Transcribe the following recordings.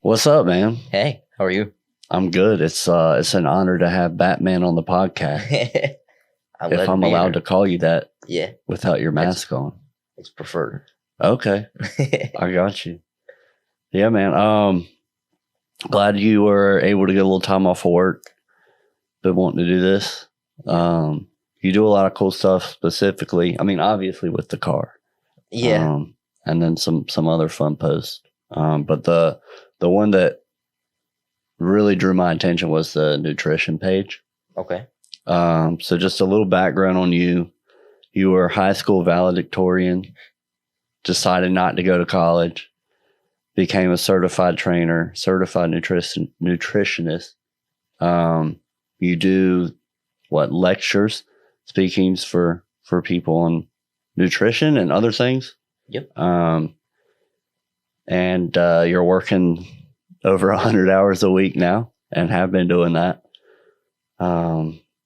What's up, man? Hey, how are you? I'm good. It's an honor to have Batman on the podcast. If I'm allowed to call you that, yeah, without your mask on. It's preferred. Okay, I got you. Yeah, man. Glad you were able to get a little time off of work. Been wanting to do this. You do a lot of cool stuff. Specifically, I mean, obviously with the car. Yeah. And then some other fun posts. But the one that really drew my attention was the nutrition page. Okay. So just a little background on you. You were high school valedictorian, decided not to go to college, became a certified trainer, certified nutritionist. You do lectures, speakings for people on nutrition and other things. Yep. And you're working over 100 hours a week now and have been doing that.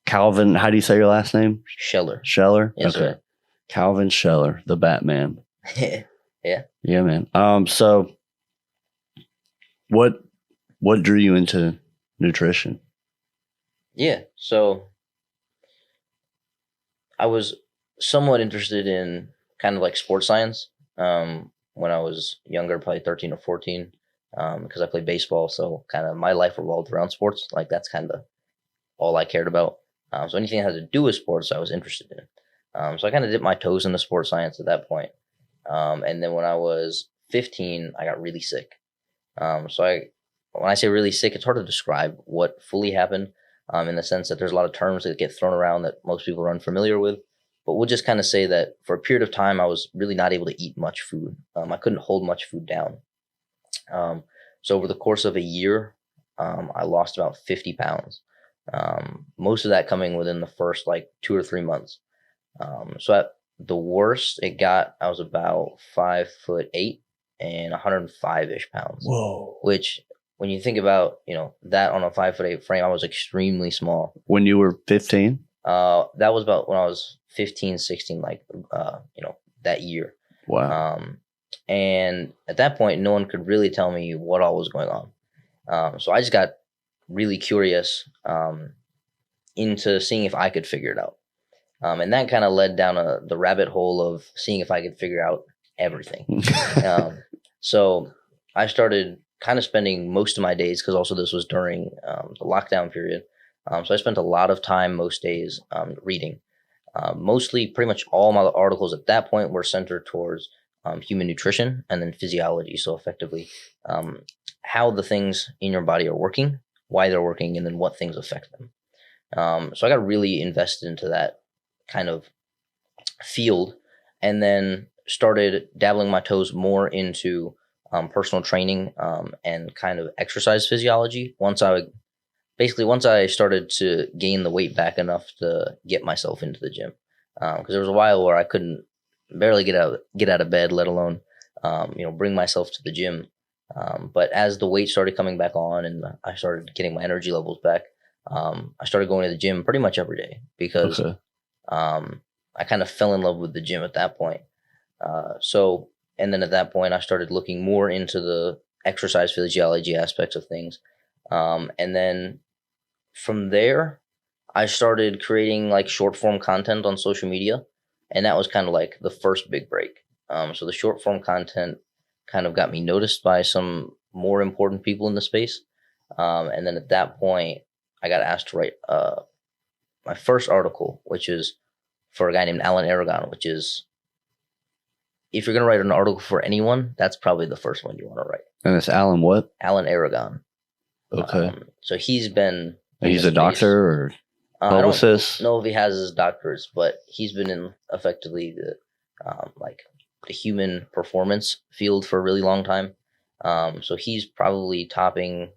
Calvin, how do you say your last name? Scheller. Scheller? Yes, okay. Sir. Calvin Scheller, the Batman. Yeah. Yeah, man. So what drew you into nutrition? Yeah. So I was somewhat interested in kind of like sports science when I was younger, probably 13 or 14, because I played baseball. So kind of my life revolved around sports. Like that's kind of all I cared about. So anything that had to do with sports, I was interested in. So I kind of dipped my toes into sports science at that point. And then when I was 15, I got really sick. When I say really sick, it's hard to describe what fully happened in the sense that there's a lot of terms that get thrown around that most people are unfamiliar with. But we'll just kind of say that for a period of time, I was really not able to eat much food. I couldn't hold much food down. So over the course of a year, I lost about 50 pounds. Most of that coming within the first 2 or 3 months. So at the worst it got, I was about 5'8" and 105-ish pounds. Whoa. Which when you think about, that on a 5'8" frame, I was extremely small. When you were 15? That was about when I was 15, 16, that year. Wow. And at that point, no one could really tell me what all was going on. So I just got really curious into seeing if I could figure it out. And that kind of led down the rabbit hole of seeing if I could figure out everything. So I started kind of spending most of my days, because also this was during the lockdown period. So I spent a lot of time most days reading. Mostly pretty much all my articles at that point were centered towards human nutrition and then physiology. So effectively how the things in your body are working, why they're working, and then what things affect them. So I got really invested into that kind of field, and then started dabbling my toes more into personal training and kind of exercise physiology. Once I started to gain the weight back enough to get myself into the gym, because there was a while where I couldn't barely get out of bed, let alone bring myself to the gym. But as the weight started coming back on and I started getting my energy levels back, I started going to the gym pretty much every day, because I kind of fell in love with the gym at that point. And then at that point, I started looking more into the exercise physiology aspects of things. And then from there, I started creating short form content on social media. And that was kind of the first big break. So the short form content kind of got me noticed by some more important people in the space. And then at that point, I got asked to write my first article, which is for a guy named Alan Aragon, which is, if you're going to write an article for anyone, that's probably the first one you want to write. And it's Alan what? Alan Aragon. Okay. So he's been... He's a doctor or publicist? I don't know if he has his doctorates, but he's been in effectively the human performance field for a really long time. So he's probably topping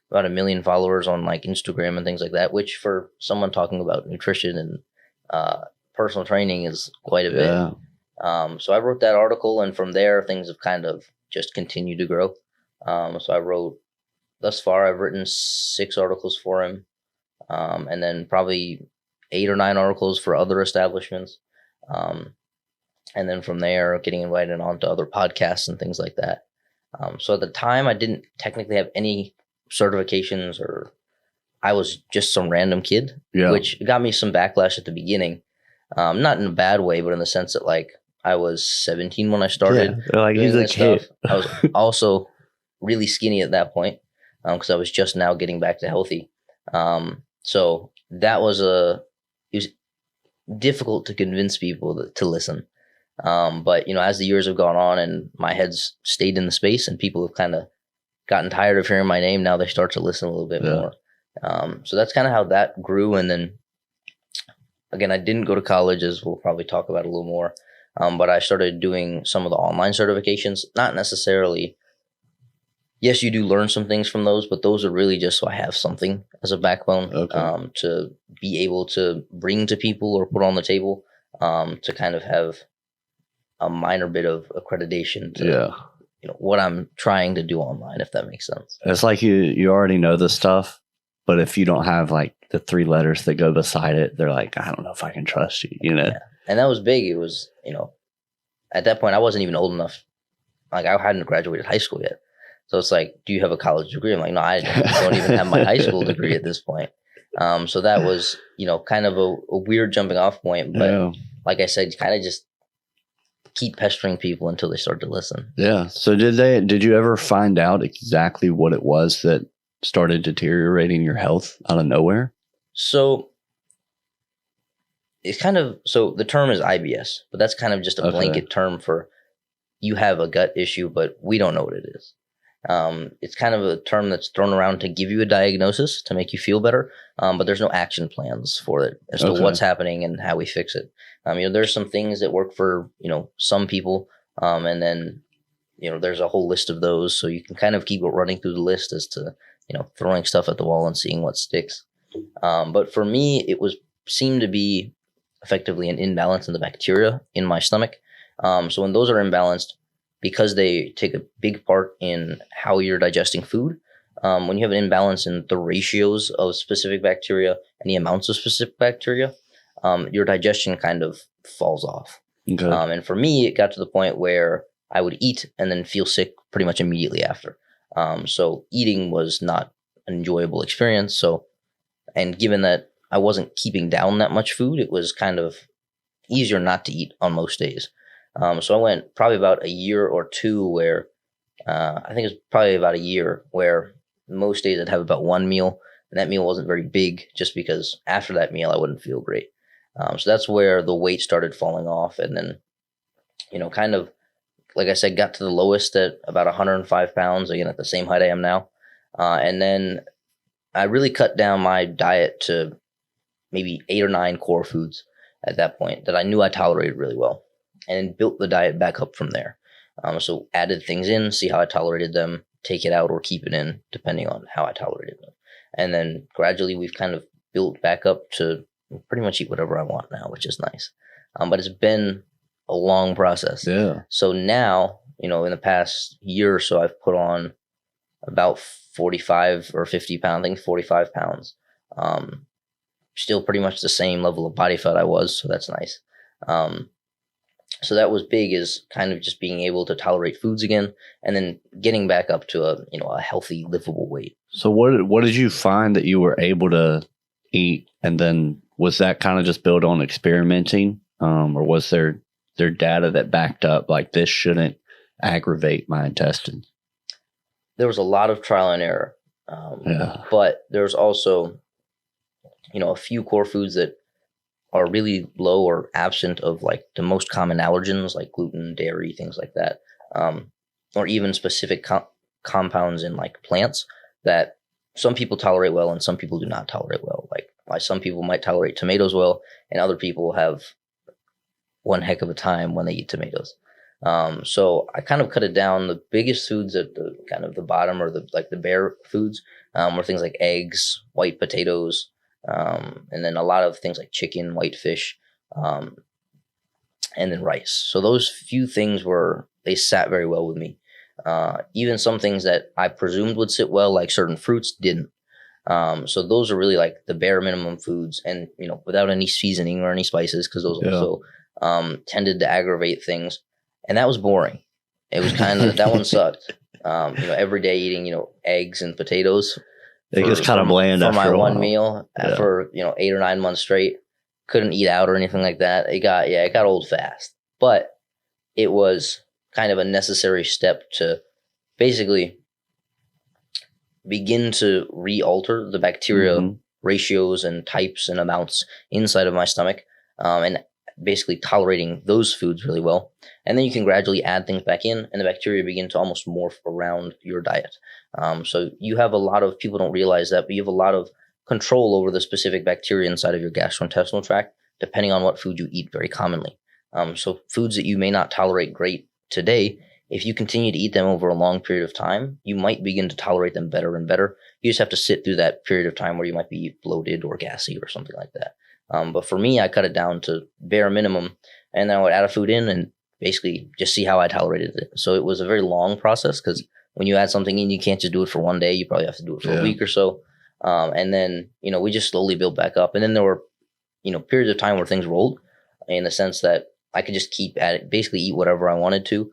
about 1 million followers on Instagram and things like that, which for someone talking about nutrition and personal training is quite a bit. So I wrote that article, and from there things have kind of just continued to grow. So thus far I've written 6 articles for him, and then probably 8 or 9 articles for other establishments. And then from there, getting invited onto other podcasts and things like that. So at the time, I didn't technically have any certifications, or I was just some random kid, which got me some backlash at the beginning. Not in a bad way, but in the sense that like I was 17 when I started. They're like, he's a kid. Stuff. I was also really skinny at that point because I was just now getting back to healthy. So that was it was difficult to convince people to listen. But as the years have gone on and my head's stayed in the space and people have kind of gotten tired of hearing my name, now they start to listen a little bit more. So that's kind of how that grew. And then again, I didn't go to college, as we'll probably talk about a little more. But I started doing some of the online certifications, not necessarily. Yes, you do learn some things from those, but those are really just so I have something as a backbone to be able to bring to people or put on the table, to kind of have a minor bit of accreditation to what I'm trying to do online, if that makes sense. It's like you already know the stuff, but if you don't have like the 3 letters that go beside it, they're like, I don't know if I can trust you, Yeah. And that was big. It was, at that point I wasn't even old enough. Like I hadn't graduated high school yet. So it's like, do you have a college degree? I'm like, no, I don't even have my high school degree at this point. So that was, kind of a weird jumping off point. But like I said, kind of just keep pestering people until they start to listen. Yeah. So did you ever find out exactly what it was that started deteriorating your health out of nowhere? So it's so the term is IBS, but that's kind of just a blanket term for you have a gut issue, but we don't know what it is. It's kind of a term that's thrown around to give you a diagnosis to make you feel better, but there's no action plans for it as to what's happening and how we fix it. There's some things that work for, some people, and then, there's a whole list of those. So you can kind of keep running through the list as to, throwing stuff at the wall and seeing what sticks. But for me, seemed to be effectively an imbalance in the bacteria in my stomach. So when those are imbalanced, because they take a big part in how you're digesting food, when you have an imbalance in the ratios of specific bacteria and the amounts of specific bacteria, your digestion kind of falls off. And for me, it got to the point where I would eat and then feel sick pretty much immediately after. So eating was not an enjoyable experience. And given that I wasn't keeping down that much food, it was kind of easier not to eat on most days. So I went probably about a year or two where, I think it was probably about a year where most days I'd have about one meal, and that meal wasn't very big just because after that meal I wouldn't feel great. So that's where the weight started falling off. And then, kind of, like I said, got to the lowest at about 105 pounds, again, at the same height I am now. And then I really cut down my diet to maybe 8 or 9 core foods at that point that I knew I tolerated really well, and built the diet back up from there. So added things in, see how I tolerated them, take it out or keep it in, depending on how I tolerated them. And then gradually we've kind of built back up to pretty much eat whatever I want now, which is nice. But it's been a long process. Yeah. So now, in the past year or so, I've put on about 45 or 50 pounds, I think 45 pounds. Still pretty much the same level of body fat I was, so that's nice. So that was big, is kind of just being able to tolerate foods again, and then getting back up to a healthy, livable weight. So what did you find that you were able to eat, and then was that kind of just built on experimenting, or was there data that backed up like this shouldn't aggravate my intestines? There was a lot of trial and error, but there's also a few core foods that are really low or absent of like the most common allergens like gluten, dairy, things like that, or even specific compounds in like plants that some people tolerate well and some people do not tolerate well. Like why some people might tolerate tomatoes well and other people have one heck of a time when they eat tomatoes. So I kind of cut it down. The biggest foods at the kind of the bottom, or the bare foods, were things like eggs, white potatoes, and then a lot of things like chicken, white fish, and then rice. So those few things they sat very well with me. Even some things that I presumed would sit well, like certain fruits, didn't. So those are really like the bare minimum foods, and without any seasoning or any spices, because those also tended to aggravate things, and that was boring. It was kind of that one sucked. Every day eating eggs and potatoes. It gets kind of bland for after my a one while. meal Yeah. for 8 or 9 months straight. Couldn't eat out or anything like that. It got old fast, but it was kind of a necessary step to basically begin to re-alter the bacteria ratios and types and amounts inside of my stomach, and basically tolerating those foods really well. And then you can gradually add things back in, and the bacteria begin to almost morph around your diet. So you have a lot of people don't realize that, but you have a lot of control over the specific bacteria inside of your gastrointestinal tract, depending on what food you eat very commonly. So foods that you may not tolerate great today, if you continue to eat them over a long period of time, you might begin to tolerate them better and better. You just have to sit through that period of time where you might be bloated or gassy or something like that. But for me, I cut it down to bare minimum, and then I would add a food in and basically just see how I tolerated it. So it was a very long process, because when you add something in, you can't just do it for one day. You probably have to do it for a week or so. And then, we just slowly built back up. And then there were, periods of time where things rolled, in the sense that I could just keep at it, basically eat whatever I wanted to,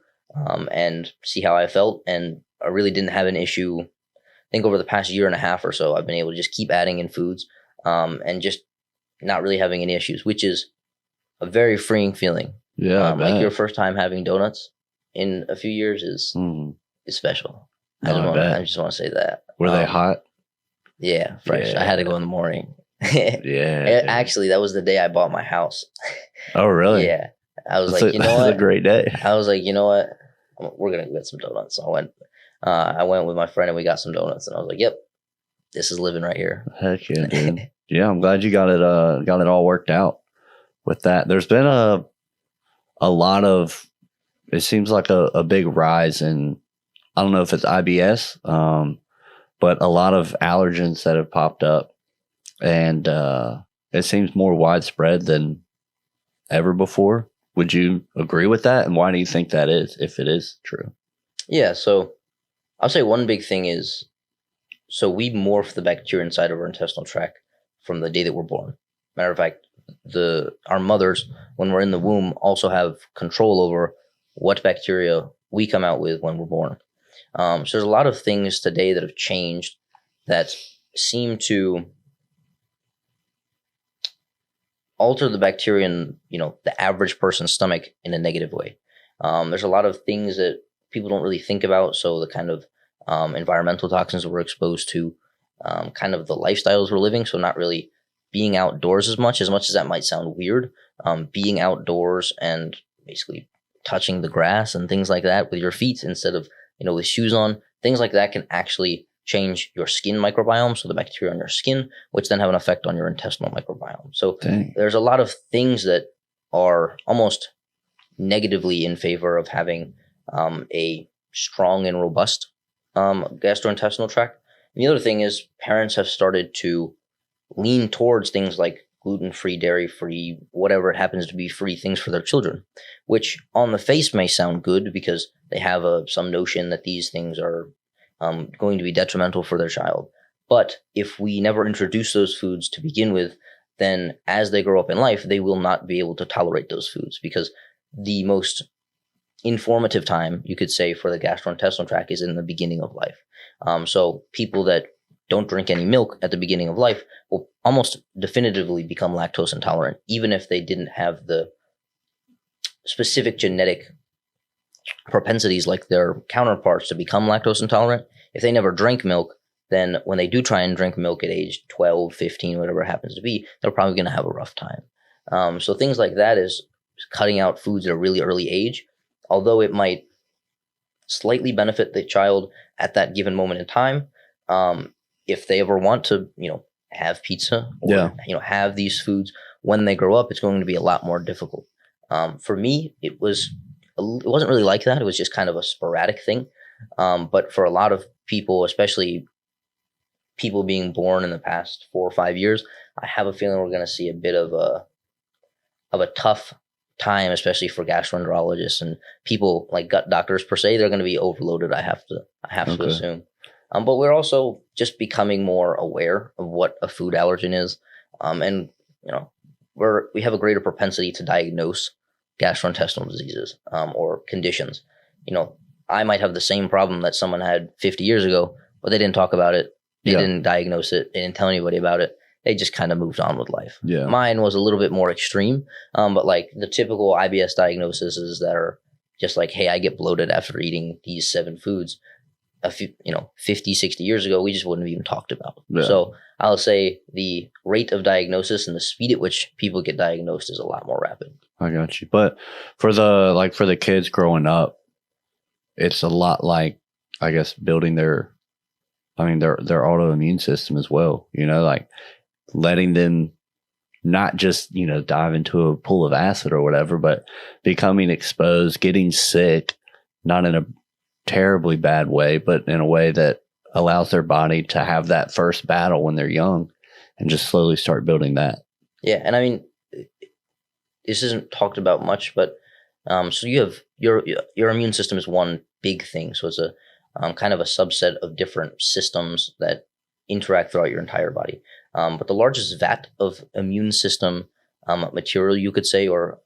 and see how I felt. And I really didn't have an issue. I think over the past year and a half or so, I've been able to just keep adding in foods, and just not really having any issues, which is a very freeing feeling. Yeah, like your first time having donuts in a few years is special. I just want to say that. Were they hot? Yeah, fresh. Yeah. I had to go in the morning. Yeah. Actually, that was the day I bought my house. Oh, really? Yeah. I was That's like, that was a great day. I was like, you know what? We're gonna get some donuts. So I went with my friend and we got some donuts, and I was like, yep, this is living right here. Heck yeah, dude. Yeah, I'm glad you got it all worked out with that. There's been a lot of, it seems like a big rise in, I don't know if it's IBS, but a lot of allergens that have popped up, and it seems more widespread than ever before. Would you agree with that? And why do you think that is, if it is true? Yeah, so I'll say one big thing is, so we morph the bacteria inside of our intestinal tract from the day that we're born. Matter of fact, our mothers, when we're in the womb, also have control over what bacteria we come out with when we're born. So there's a lot of things today that have changed that seem to alter the bacteria in, the average person's stomach in a negative way. There's a lot of things that people don't really think about. So the kind of environmental toxins that we're exposed to, kind of the lifestyles we're living. So not really being outdoors as much as that might sound weird. Being outdoors and basically touching the grass and things like that with your feet instead of, with shoes on, things like that can actually change your skin microbiome, so the bacteria on your skin, which then have an effect on your intestinal microbiome. So there's a lot of things that are almost negatively in favor of having a strong and robust gastrointestinal tract. And the other thing is parents have started to lean towards things like gluten-free, dairy-free, whatever it happens to be, free things for their children, which on the face may sound good because they have some notion that these things are going to be detrimental for their child. But if we never introduce those foods to begin with, then as they grow up in life, they will not be able to tolerate those foods, because the most informative time, you could say, for the gastrointestinal tract is in the beginning of life. So people that don't drink any milk at the beginning of life will almost definitively become lactose intolerant, even if they didn't have the specific genetic propensities like their counterparts to become lactose intolerant. If they never drank milk, then when they do try and drink milk at age 12, 15, whatever it happens to be, they're probably going to have a rough time. So things like that is cutting out foods at a really early age, although it might slightly benefit the child at that given moment in time. If they ever want to, have pizza or, have these foods when they grow up, it's going to be a lot more difficult. For me, it wasn't really like that. It was just kind of a sporadic thing. But for a lot of people, especially people being born in the past 4 or 5 years, I have a feeling we're going to see a bit of a tough time, especially for gastroenterologists and people like gut doctors per se. They're going to be overloaded. I have to assume. But we're also just becoming more aware of what a food allergen is, and we have a greater propensity to diagnose gastrointestinal diseases or conditions. I might have the same problem that someone had 50 years ago, but they didn't talk about it. They didn't diagnose it. They didn't tell anybody about it. They just kind of moved on with life. Yeah. Mine was a little bit more extreme, but like the typical IBS diagnoses that are just like, hey, I get bloated after eating these 7 foods. A few, 50, 60 years ago, we just wouldn't have even talked about. Yeah. So I'll say the rate of diagnosis and the speed at which people get diagnosed is a lot more rapid. I got you. But for the kids growing up, it's a lot like, I guess, building their autoimmune system as well, like letting them not just, dive into a pool of acid or whatever, but becoming exposed, getting sick, not in a terribly bad way, but in a way that allows their body to have that first battle when they're young and just slowly start building that. Yeah. And I mean, this isn't talked about much, but so you have your immune system is one big thing. So it's a kind of a subset of different systems that interact throughout your entire body. But the largest vat of immune system material, you could say, or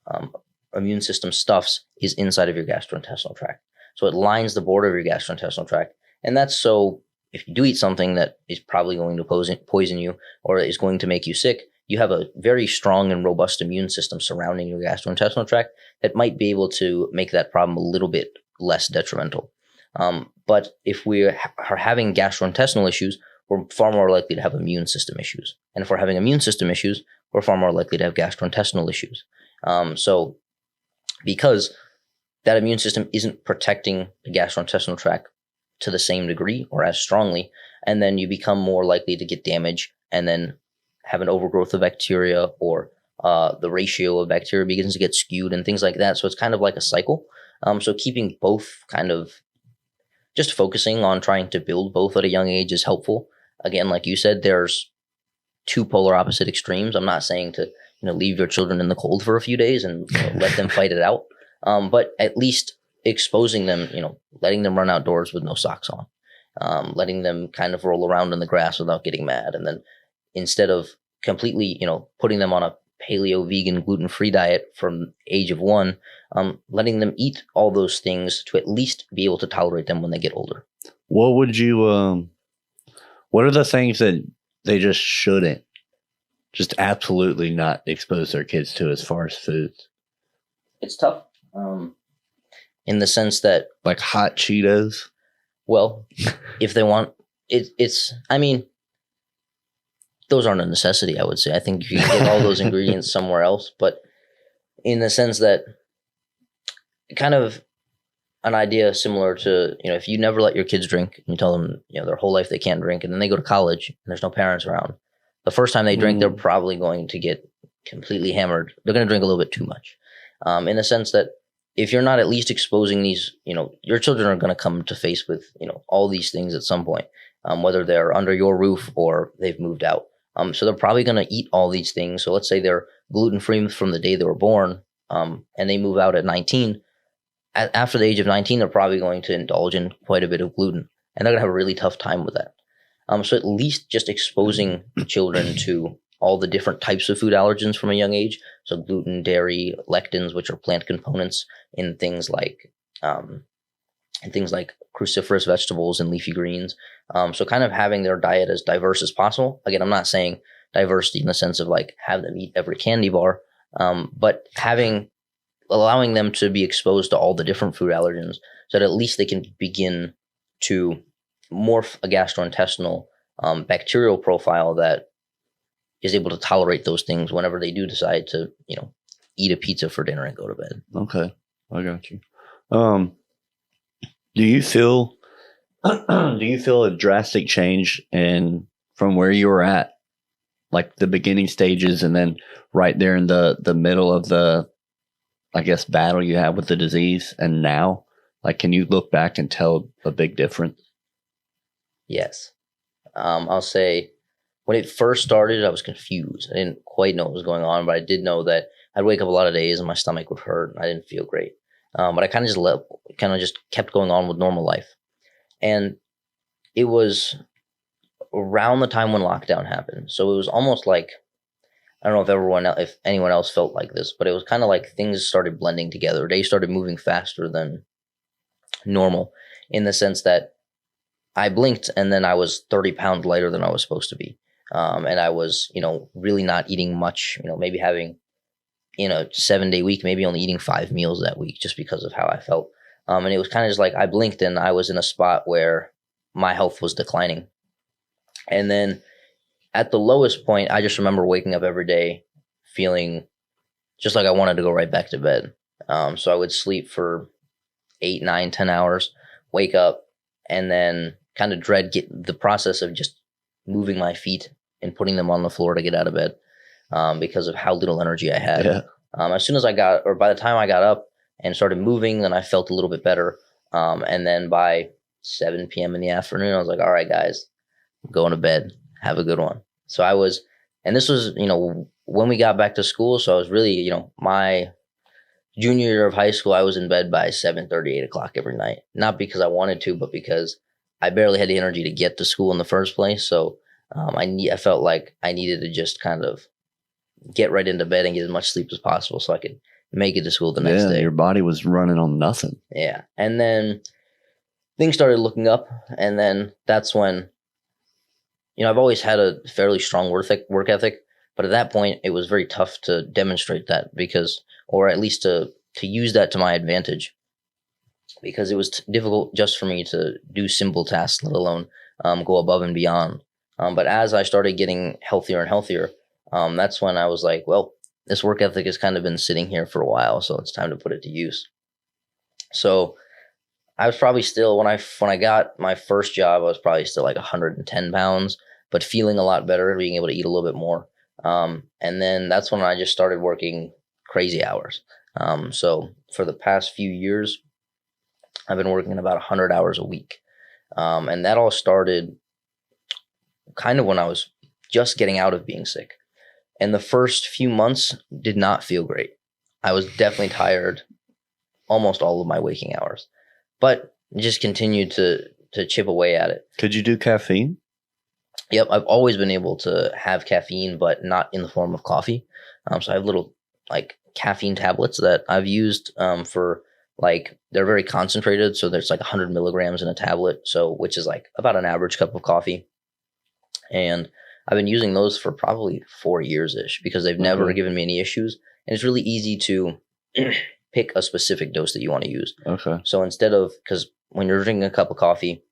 immune system stuffs is inside of your gastrointestinal tract. So it lines the border of your gastrointestinal tract. And that's so if you do eat something that is probably going to poison you or is going to make you sick, you have a very strong and robust immune system surrounding your gastrointestinal tract that might be able to make that problem a little bit less detrimental. But if we are having gastrointestinal issues, we're far more likely to have immune system issues. And if we're having immune system issues, we're far more likely to have gastrointestinal issues. So because that immune system isn't protecting the gastrointestinal tract to the same degree or as strongly, and then you become more likely to get damage and then have an overgrowth of bacteria, or the ratio of bacteria begins to get skewed and things like that. So it's kind of like a cycle. So keeping both kind of just focusing on trying to build both at a young age is helpful. Again, like you said, there's 2 polar opposite extremes. I'm not saying to leave your children in the cold for a few days and let them fight it out. But at least exposing them, letting them run outdoors with no socks on, letting them kind of roll around in the grass without getting mad. And then instead of completely, putting them on a paleo, vegan, gluten-free diet from age of 1, letting them eat all those things to at least be able to tolerate them when they get older. What would you, what are the things that they just shouldn't, just absolutely not expose their kids to as far as foods? It's tough. In the sense that, like hot Cheetos. Well, if they want I mean, those aren't a necessity, I would say. I think you can get all those ingredients somewhere else, but in the sense that kind of an idea similar to, if you never let your kids drink and you tell them, their whole life they can't drink, and then they go to college and there's no parents around. The first time they drink, they're probably going to get completely hammered. They're going to drink a little bit too much. In the sense that if you're not at least exposing these, your children are going to come to face with, all these things at some point, whether they're under your roof or they've moved out. So they're probably going to eat all these things. So let's say they're gluten-free from the day they were born, and they move out at 19. After the age of 19, they're probably going to indulge in quite a bit of gluten, and they're going to have a really tough time with that. So at least just exposing children to all the different types of food allergens from a young age. So gluten, dairy, lectins, which are plant components in things like cruciferous vegetables and leafy greens. So kind of having their diet as diverse as possible. Again, I'm not saying diversity in the sense of like have them eat every candy bar, but allowing them to be exposed to all the different food allergens so that at least they can begin to morph a gastrointestinal bacterial profile that is able to tolerate those things whenever they do decide to, eat a pizza for dinner and go to bed. Okay, I got you. Do you feel a drastic change from where you were at, like the beginning stages, and then right there in the middle of the, I guess, battle you have with the disease, and now? Like, can you look back and tell a big difference? Yes. I'll say when it first started, I was confused. I didn't quite know what was going on, but I did know that I'd wake up a lot of days and my stomach would hurt and I didn't feel great. But I kind of just kept going on with normal life. And it was around the time when lockdown happened. So it was almost like, I don't know if anyone else felt like this, but it was kind of like things started blending together. Days started moving faster than normal in the sense that I blinked and then I was 30 pounds lighter than I was supposed to be. And I was, really not eating much, maybe having, in a 7-day week, maybe only eating 5 meals that week just because of how I felt. And it was kind of just like I blinked and I was in a spot where my health was declining. And then at the lowest point, I just remember waking up every day feeling just like I wanted to go right back to bed. So I would sleep for 8, 9, 10 hours, wake up, and then kind of dread the process of just moving my feet and putting them on the floor to get out of bed because of how little energy I had. Yeah. As soon as by the time I got up and started moving, then I felt a little bit better. And then by 7 p.m. in the afternoon, I was like, all right, guys, I'm going to bed. Have a good one. So and this was, when we got back to school. So I was really, my junior year of high school, I was in bed by 7:30, 8 o'clock every night. Not because I wanted to, but because I barely had the energy to get to school in the first place. So I felt like I needed to just kind of get right into bed and get as much sleep as possible so I could make it to school the next day. Your body was running on nothing. Yeah. And then things started looking up. And then that's when, I've always had a fairly strong work ethic. But at that point, it was very tough to demonstrate that or at least to use that to my advantage, because it was difficult just for me to do simple tasks, let alone go above and beyond. But as I started getting healthier and healthier, that's when I was like, well, this work ethic has kind of been sitting here for a while, so it's time to put it to use. So I was probably still, when I got my first job, I was probably still like 110 pounds, but feeling a lot better, being able to eat a little bit more. And then that's when I just started working crazy hours. So for the past few years, I've been working about 100 hours a week. And that all started kind of when I was just getting out of being sick. And the first few months did not feel great. I was definitely tired almost all of my waking hours, but just continued to chip away at it. Could you do caffeine? Yep, I've always been able to have caffeine, but not in the form of coffee. So I have little like caffeine tablets that I've used for they're very concentrated. So there's like 100 milligrams in a tablet, so which is like about an average cup of coffee. And I've been using those for probably 4 years-ish because they've never given me any issues. And it's really easy to pick a specific dose that you want to use. Okay. So because when you're drinking a cup of coffee,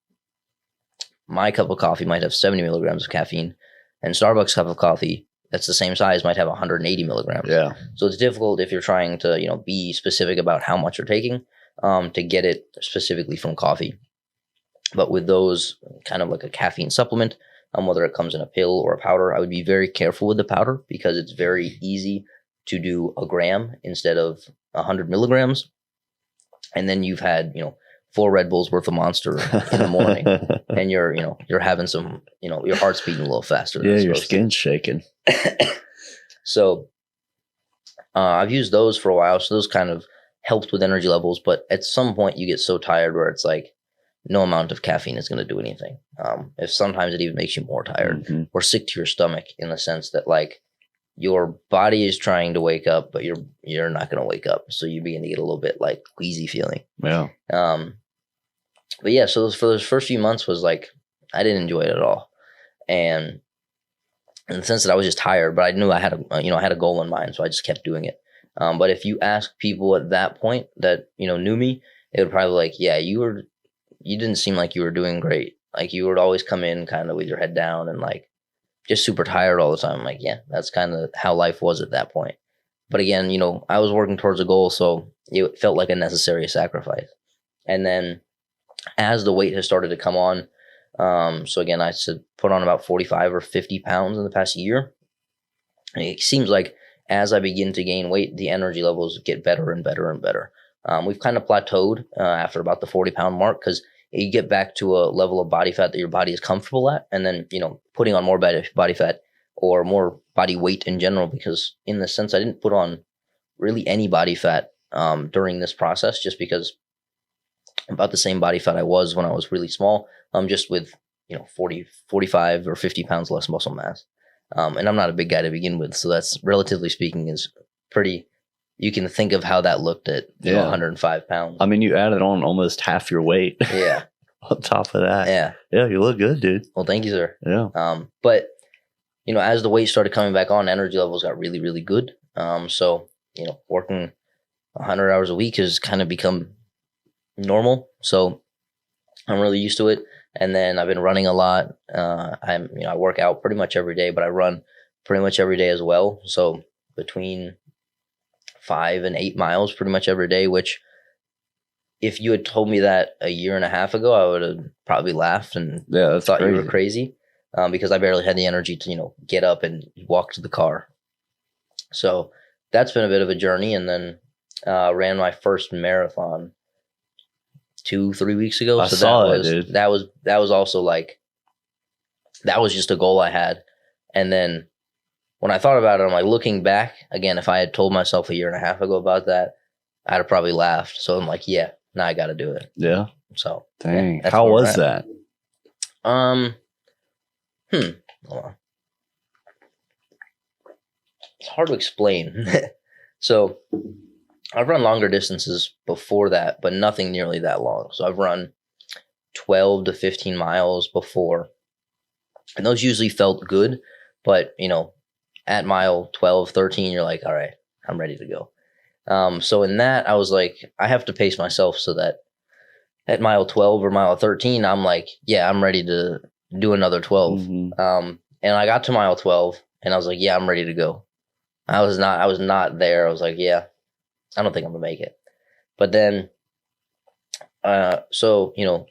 my cup of coffee might have 70 milligrams of caffeine, and Starbucks cup of coffee that's the same size might have 180 milligrams. Yeah. So it's difficult if you're trying to, be specific about how much you're taking to get it specifically from coffee. But with those, kind of like a caffeine supplement, whether it comes in a pill or a powder, I would be very careful with the powder because it's very easy to do a gram instead of 100 milligrams. And then you've had, 4 Red Bulls worth of Monster in the morning, and you're having some, your heart's beating a little faster. Yeah, your skin's shaking. So I've used those for a while. So those kind of helped with energy levels. But at some point you get so tired where it's like no amount of caffeine is going to do anything. If sometimes it even makes you more tired or sick to your stomach, in the sense that like your body is trying to wake up, but you're not going to wake up. So you begin to get a little bit like queasy feeling. Yeah. But yeah, so for those first few months was like, I didn't enjoy it at all. And in the sense that I was just tired, but I knew I had a goal in mind. So I just kept doing it. But if you ask people at that point that, knew me, they would probably like, yeah, you didn't seem like you were doing great. Like you would always come in kind of with your head down and like just super tired all the time. I'm like, yeah, that's kind of how life was at that point. But again, I was working towards a goal, so it felt like a necessary sacrifice. And then as the weight has started to come on, so again, I said put on about 45 or 50 pounds in the past year. And it seems like as I begin to gain weight, the energy levels get better and better and better. We've kind of plateaued after about the 40-pound mark, because you get back to a level of body fat that your body is comfortable at, and then, putting on more body fat or more body weight in general, because in the sense I didn't put on really any body fat during this process, just because about the same body fat I was when I was really small, just with, 40, 45 or 50 pounds less muscle mass. And I'm not a big guy to begin with, so that's, relatively speaking, is pretty, you can think of how that looked at 105 pounds. I mean, you added on almost half your weight. Yeah. On top of that. Yeah. Yeah, you look good, dude. Well, thank you, sir. Yeah. But, you know, as the weight started coming back on, energy levels got really, really good. So, you know, working 100 hours a week has kind of become normal. So I'm really used to it. And then I've been running a lot. I work out pretty much every day, but I run pretty much every day as well. So between 5 and 8 miles pretty much every day, which if you had told me that a year and a half ago, I would have probably laughed and thought you were crazy, because I barely had the energy to, you know, get up and walk to the car. So that's been a bit of a journey. And then ran my first marathon 2-3 weeks ago. That was also like, that was just a goal I had. And then when I thought about it, I'm like, looking back again, if I had told myself a year and a half ago about that, I'd have probably laughed. So I'm like, yeah, now I got to do it. Yeah. So dang, how was that? Hold on. It's hard to explain. So I've run longer distances before that, but nothing nearly that long. So I've run 12 to 15 miles before, and those usually felt good. But, you know, at mile 12, 13, you're like, all right, I'm ready to go. So in that, I was like, I have to pace myself so that at mile 12 or mile 13, I'm like, yeah, I'm ready to do another 12. And I got to mile 12 and I was like, yeah, I'm ready to go. I was not there. I was like, yeah, I don't think I'm gonna make it. But then, so, you know,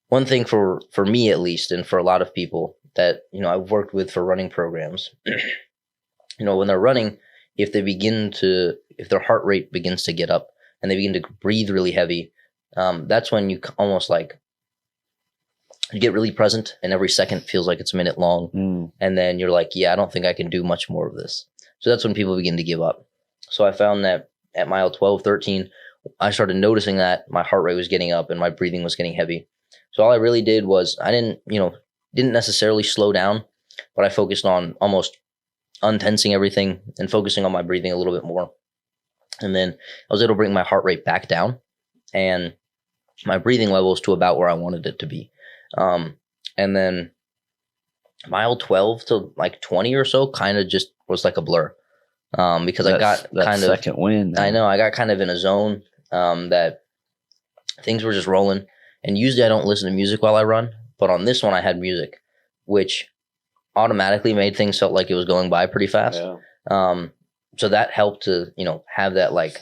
one thing for me at least, and for a lot of people that, you know, I've worked with for running programs, you know, when they're running, if their heart rate begins to get up and they begin to breathe really heavy, that's when you almost like, you get really present and every second feels like it's a minute long. And then you're like, yeah, I don't think I can do much more of this. So that's when people begin to give up. So I found that at mile 12, 13, I started noticing that my heart rate was getting up and my breathing was getting heavy. So all I really did was I didn't necessarily slow down, but I focused on almost untensing everything and focusing on my breathing a little bit more. And then I was able to bring my heart rate back down and my breathing levels to about where I wanted it to be. And then mile 12 to like 20 or so kind of just was like a blur. Because I got kind of second win. I know I got kind of in a zone that things were just rolling. And usually I don't listen to music while I run, but on this one I had music, which automatically made things felt like it was going by pretty fast. Yeah. So that helped to, you know, have that like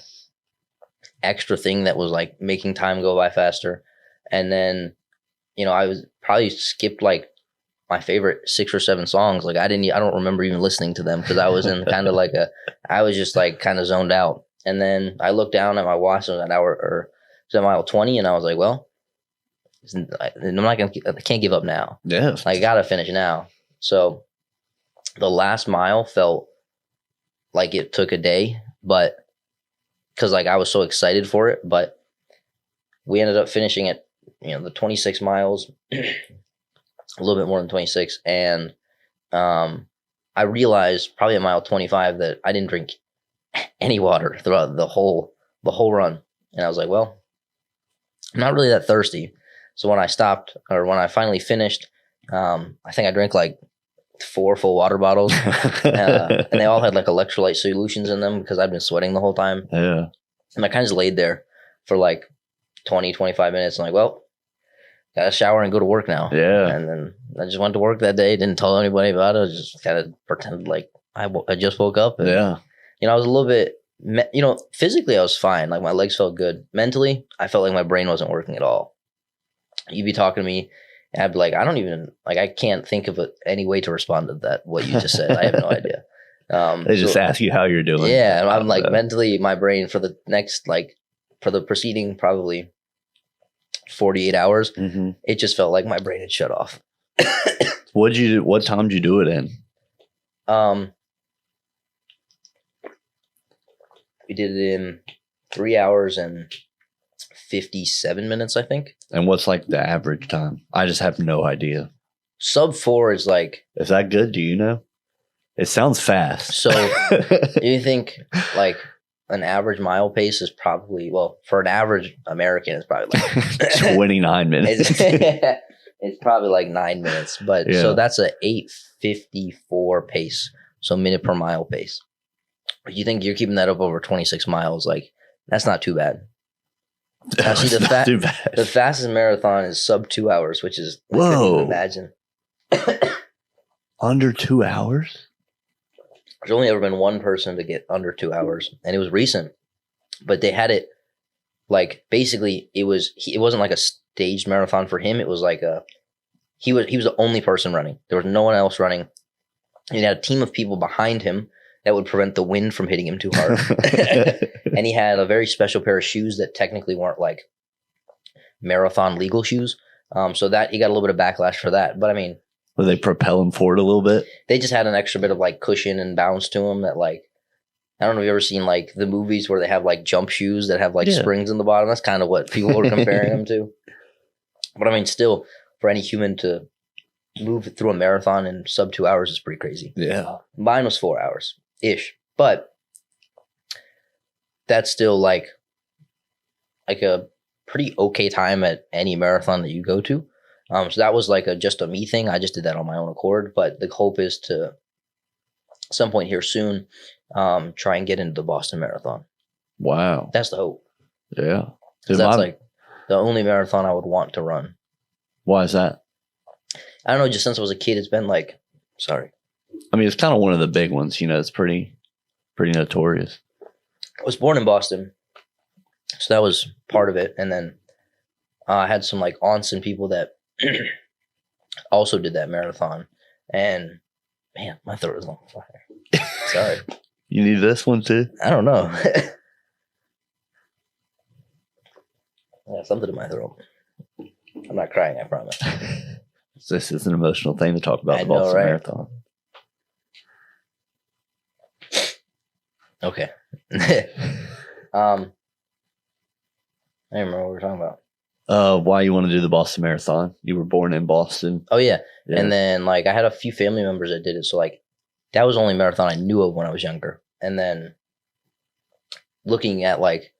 extra thing that was like making time go by faster. And then, you know, I was probably skipped like my favorite 6 or 7 songs. Like I don't remember even listening to them because I was in kind of like I was just like kind of zoned out. And then I looked down at my watch and it was at mile 20 and I was like, well, I can't give up now. Yeah. I got to finish now. So the last mile felt like it took a day, but because like I was so excited for it, but we ended up finishing at, you know, the 26 miles, a little bit more than 26. And I realized probably at mile 25 that I didn't drink any water throughout the whole run. And I was like, well, I'm not really that thirsty. So when I stopped, or when I finally finished, I think I drank like 4 full water bottles, and they all had like electrolyte solutions in them because I've been sweating the whole time. Yeah. And I kind of just laid there for like 20, 25 minutes. And like, well, gotta shower and go to work now. Yeah. And then I just went to work that day. Didn't tell anybody about it. I just kind of pretended like I just woke up. And, yeah. You know, I was a little bit, you know, physically I was fine. Like my legs felt good. Mentally, I felt like my brain wasn't working at all. You'd be talking to me and I'd be like, I can't think of any way to respond to that, what you just said. I have no idea. They just ask you how you're doing. Yeah. And I'm like mentally, my brain for the next, like for the preceding probably 48 hours, it just felt like my brain had shut off. What time did you do it in? We did it in 3 hours and 57 minutes, I think. And what's like the average time? I just have no idea. Sub 4 is like... Is that good? Do you know? It sounds fast. So you think like an average mile pace is probably, well, for an average American, it's probably like 29 minutes. it's probably like 9 minutes. But so that's a 8:54 pace, so minute per mile pace. If you think you're keeping that up over 26 miles, like that's not too bad. Now, see, the fastest marathon is sub 2 hours, which is I couldn't even imagine. Under 2 hours? There's only ever been one person to get under 2 hours, and it was recent. But they had it like basically it wasn't like a staged marathon for him. It was like he was the only person running. There was no one else running. He had a team of people behind him that would prevent the wind from hitting him too hard. And he had a very special pair of shoes that technically weren't like marathon legal shoes. So that he got a little bit of backlash for that. But I mean, will they propel him forward a little bit? They just had an extra bit of like cushion and bounce to him that like, I don't know if you've ever seen like the movies where they have like jump shoes that have like springs in the bottom. That's kind of what people were comparing them to. But I mean, still, for any human to move through a marathon in sub 2 hours is pretty crazy. Yeah. Mine was 4 hours-ish. But that's still like a pretty okay time at any marathon that you go to. So that was like just a me thing. I just did that on my own accord. But the hope is to, at some point here soon, try and get into the Boston Marathon. Wow. That's the hope. Yeah. Because that's like the only marathon I would want to run. Why is that? I don't know. Just since I was a kid, it's been like, sorry. I mean, it's kind of one of the big ones. You know, it's pretty notorious. I was born in Boston, so that was part of it. And then I had some like aunts and people that also did that marathon. And man, my throat is on fire. Sorry. You need this one too? I don't know. Yeah, something in my throat. I'm not crying, I promise. This is an emotional thing to talk about the Boston Marathon. Okay. I don't remember what we were talking about. Why you want to do the Boston Marathon? You were born in Boston. Oh yeah. And then like I had a few family members that did it. So like that was the only marathon I knew of when I was younger. And then looking at like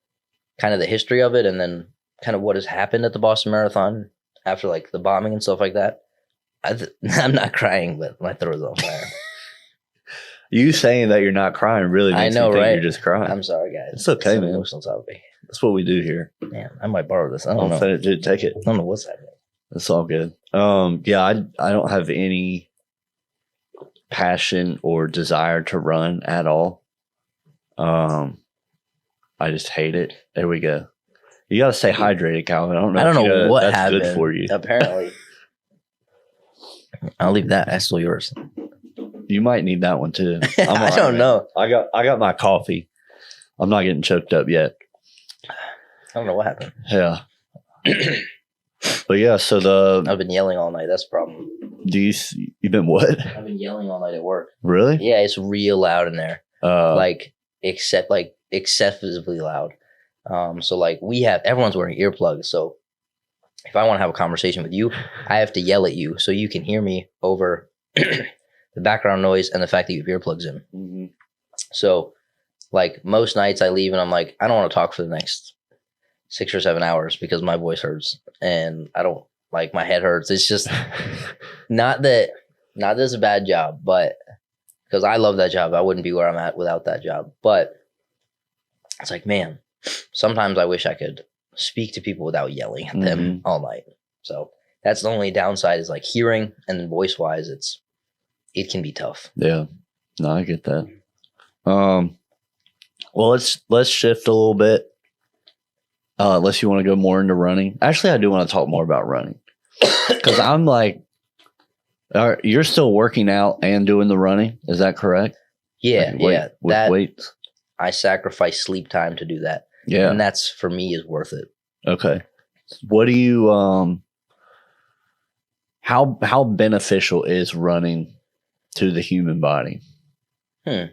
kind of the history of it and then kind of what has happened at the Boston Marathon after like the bombing and stuff like that. I'm not crying, but my throat is on fire. You saying that you're not crying really makes me think you're just crying. I'm sorry, guys. It's okay, man. Emotional topic. That's what we do here. Man, I might borrow this. I don't know. Dude, take it. I don't know what's happening. It's all good. Yeah, I don't have any passion or desire to run at all. I just hate it. There we go. You got to stay hydrated, Calvin. I don't know what that's happened. Good for you. Apparently. I'll leave that. That's still yours. You might need that one too. I don't know. I got my coffee. I'm not getting choked up yet. I don't know what happened. Yeah. But yeah, so I've been yelling all night. That's the problem. You've been what? I've been yelling all night at work. Really? Yeah, it's real loud in there. Excessively loud. So like everyone's wearing earplugs. So if I want to have a conversation with you, I have to yell at you so you can hear me over the background noise and the fact that you have earplugs in. Mm-hmm. So like most nights I leave and I'm like, I don't want to talk for the next 6 or 7 hours because my voice hurts and I don't like my head hurts. It's just not that it's a bad job, but because I love that job. I wouldn't be where I'm at without that job. But it's like, man, sometimes I wish I could speak to people without yelling at them all night. So that's the only downside is like hearing, and then voice wise, it can be tough. Yeah, no, I get that. Well, let's shift a little bit. Unless you want to go more into running. Actually, I do want to talk more about running because I'm like, you're still working out and doing the running. Is that correct? Yeah, like with weights. I sacrifice sleep time to do that. Yeah, and that's for me is worth it. Okay, what do you how beneficial is running to the human body? The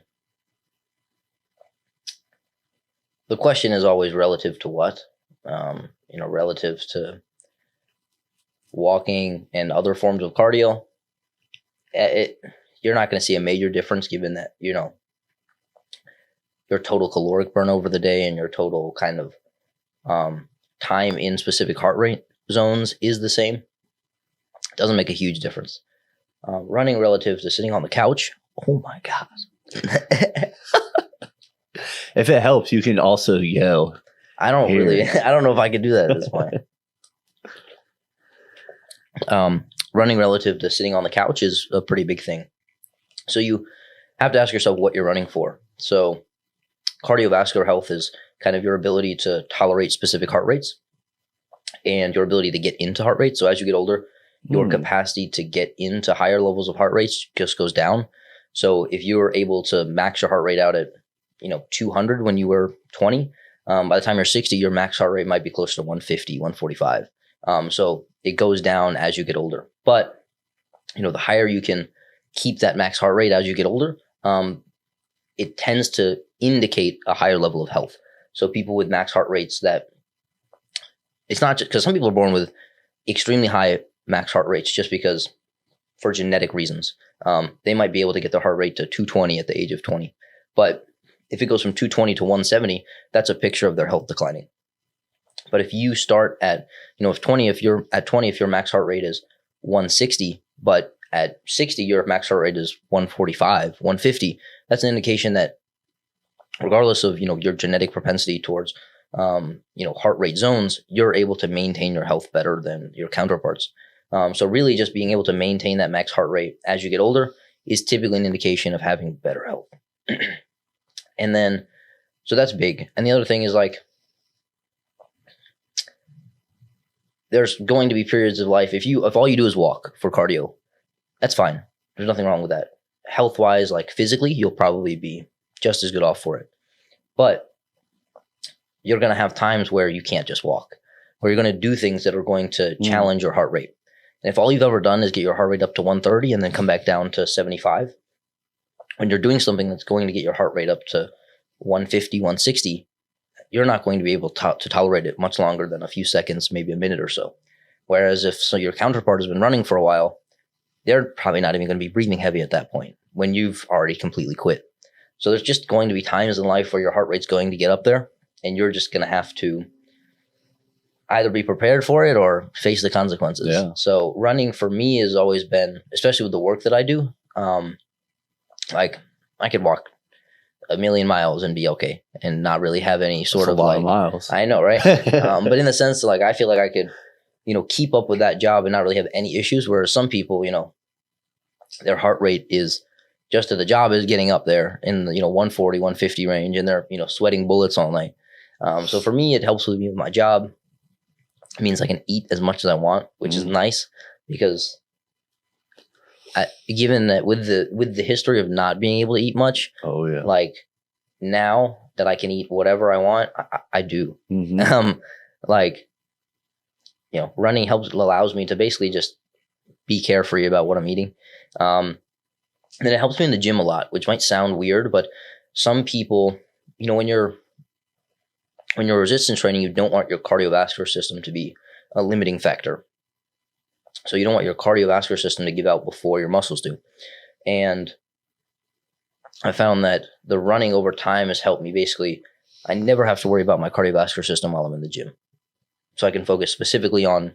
question is always relative to what? Relative to walking and other forms of cardio. You're not going to see a major difference given that, your total caloric burn over the day and your total kind of time in specific heart rate zones is the same, it doesn't make a huge difference. Running relative to sitting on the couch, oh my God. If it helps, you can also yell. I don't know if I could do that at this point. Running relative to sitting on the couch is a pretty big thing. So you have to ask yourself what you're running for. So cardiovascular health is kind of your ability to tolerate specific heart rates and your ability to get into heart rates. So as you get older, your capacity to get into higher levels of heart rates just goes down. So if you were able to max your heart rate out at 200 when you were 20, by the time you're 60, your max heart rate might be close to 150, 145. So it goes down as you get older. But the higher you can keep that max heart rate as you get older, it tends to indicate a higher level of health. So people with max heart rates, that it's not just because some people are born with extremely high max heart rates just because for genetic reasons. They might be able to get their heart rate to 220 at the age of 20. But if it goes from 220 to 170, that's a picture of their health declining. But if you start at, if you're at 20, if your max heart rate is 160, but at 60, your max heart rate is 145, 150, that's an indication that regardless of, your genetic propensity towards, heart rate zones, you're able to maintain your health better than your counterparts. So really just being able to maintain that max heart rate as you get older is typically an indication of having better health. And then, so that's big. And the other thing is there's going to be periods of life, if all you do is walk for cardio, that's fine. There's nothing wrong with that. Health-wise, physically, you'll probably be just as good off for it. But you're going to have times where you can't just walk, where you're going to do things that are going to challenge your heart rate. And if all you've ever done is get your heart rate up to 130 and then come back down to 75, when you're doing something that's going to get your heart rate up to 150, 160, you're not going to be able to tolerate it much longer than a few seconds, maybe a minute or so. Whereas if your counterpart has been running for a while, they're probably not even going to be breathing heavy at that point when you've already completely quit. So there's just going to be times in life where your heart rate's going to get up there and you're just going to have to either be prepared for it or face the consequences. Yeah. So running for me has always been, especially with the work that I do, I could walk 1,000,000 miles and be okay and not really have any sort of lot of miles. I know, right? But in the sense that I feel like I could, keep up with that job and not really have any issues. Whereas some people, their heart rate is just the job is getting up there in the 140, 150 range, and they're sweating bullets all night. So for me, it helps with me with my job. It means I can eat as much as I want, which is nice because given that with the history of not being able to eat much, now that I can eat whatever I want, I do. Running allows me to basically just be carefree about what I'm eating. And it helps me in the gym a lot, which might sound weird, but some people, when you're resistance training, you don't want your cardiovascular system to be a limiting factor. So you don't want your cardiovascular system to give out before your muscles do. And I found that the running over time has helped me basically, I never have to worry about my cardiovascular system while I'm in the gym. So I can focus specifically on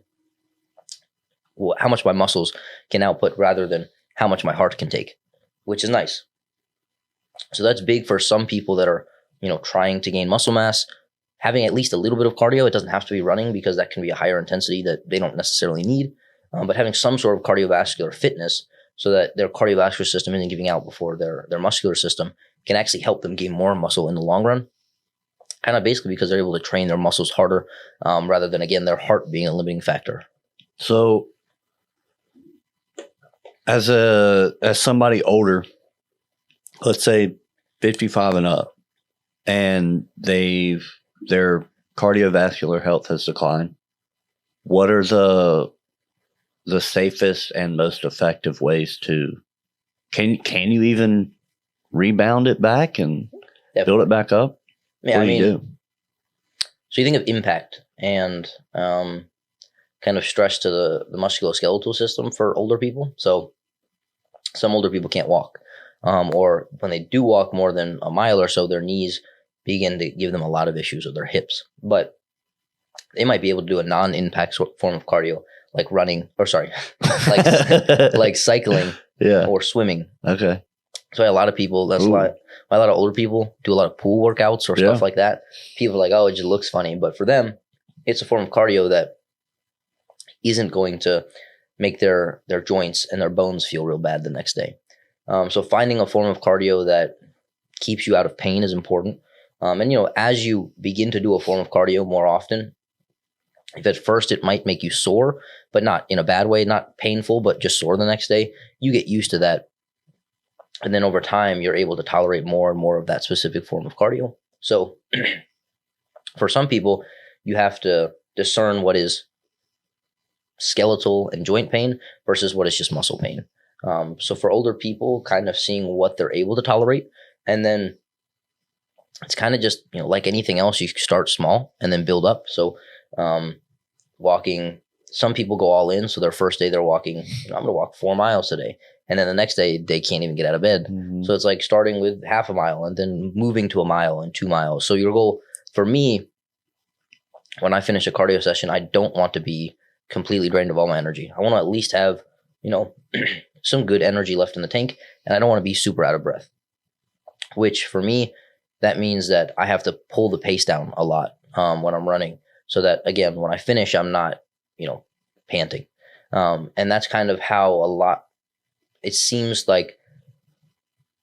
how much my muscles can output rather than how much my heart can take, which is nice. So that's big for some people that are, trying to gain muscle mass. Having at least a little bit of cardio, it doesn't have to be running because that can be a higher intensity that they don't necessarily need. But having some sort of cardiovascular fitness so that their cardiovascular system isn't giving out before their muscular system can actually help them gain more muscle in the long run. Kind of basically because they're able to train their muscles harder rather than, again, their heart being a limiting factor. So as somebody older, let's say 55 and up, and their cardiovascular health has declined, what are the safest and most effective ways to can you even rebound it back and build it back up? Yeah, what do you do? So you think of impact and kind of stress to the musculoskeletal system for older people. So some older people can't walk. or when they do walk more than a mile or so, their knees begin to give them a lot of issues with their hips. But they might be able to do a non-impact form of cardio, like running, or sorry, like cycling Yeah. or swimming. Okay. So a lot of people, a lot of older people do a lot of pool workouts or stuff like that. People are like, oh, it just looks funny. But for them, it's a form of cardio that isn't going to make their joints and their bones feel real bad the next day. So finding a form of cardio that keeps you out of pain is important. And, as you begin to do a form of cardio more often, if at first it might make you sore, but not in a bad way, not painful, but just sore the next day, you get used to that. And then over time, you're able to tolerate more and more of that specific form of cardio. So for some people, you have to discern what is skeletal and joint pain versus what is just muscle pain. So for older people, kind of seeing what they're able to tolerate. And then it's kind of just, like anything else, you start small and then build up. So walking, some people go all in. So their first day they're walking, I'm going to walk 4 miles today. And then the next day they can't even get out of bed. Mm-hmm. So it's like starting with half a mile and then moving to a mile and 2 miles. So your goal for me, when I finish a cardio session, I don't want to be completely drained of all my energy. I want to at least have, some good energy left in the tank. And I don't want to be super out of breath, which for me, that means that I have to pull the pace down a lot when I'm running. So that, again, when I finish, I'm not, panting. And that's kind of how it seems like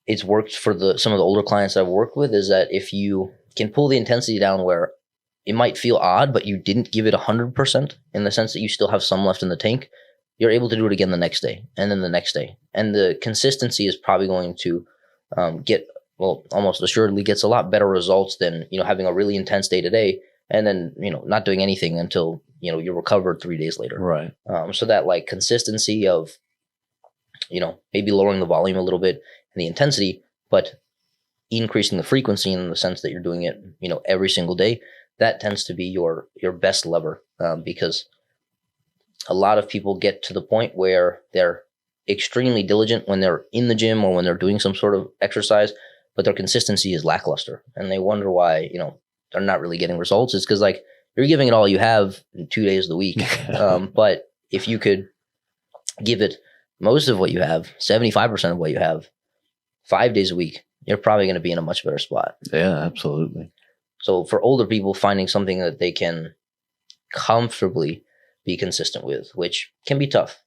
it's worked for some of the older clients I've worked with, is that if you can pull the intensity down where it might feel odd, but you didn't give it 100% in the sense that you still have some left in the tank, you're able to do it again the next day and then the next day. And the consistency is probably going to almost assuredly gets a lot better results than, having a really intense day to day and then, not doing anything until, you're recovered 3 days later. Right. So that like consistency of, maybe lowering the volume a little bit and the intensity, but increasing the frequency in the sense that you're doing it, every single day, that tends to be your best lever, because a lot of people get to the point where they're extremely diligent when they're in the gym or when they're doing some sort of exercise, but their consistency is lackluster. And they wonder why, they're not really getting results. It's because like you're giving it all you have in 2 days of the week. But if you could give it most of what you have, 75% of what you have, 5 days a week, you're probably going to be in a much better spot. Yeah, absolutely. So for older people, finding something that they can comfortably be consistent with, which can be tough,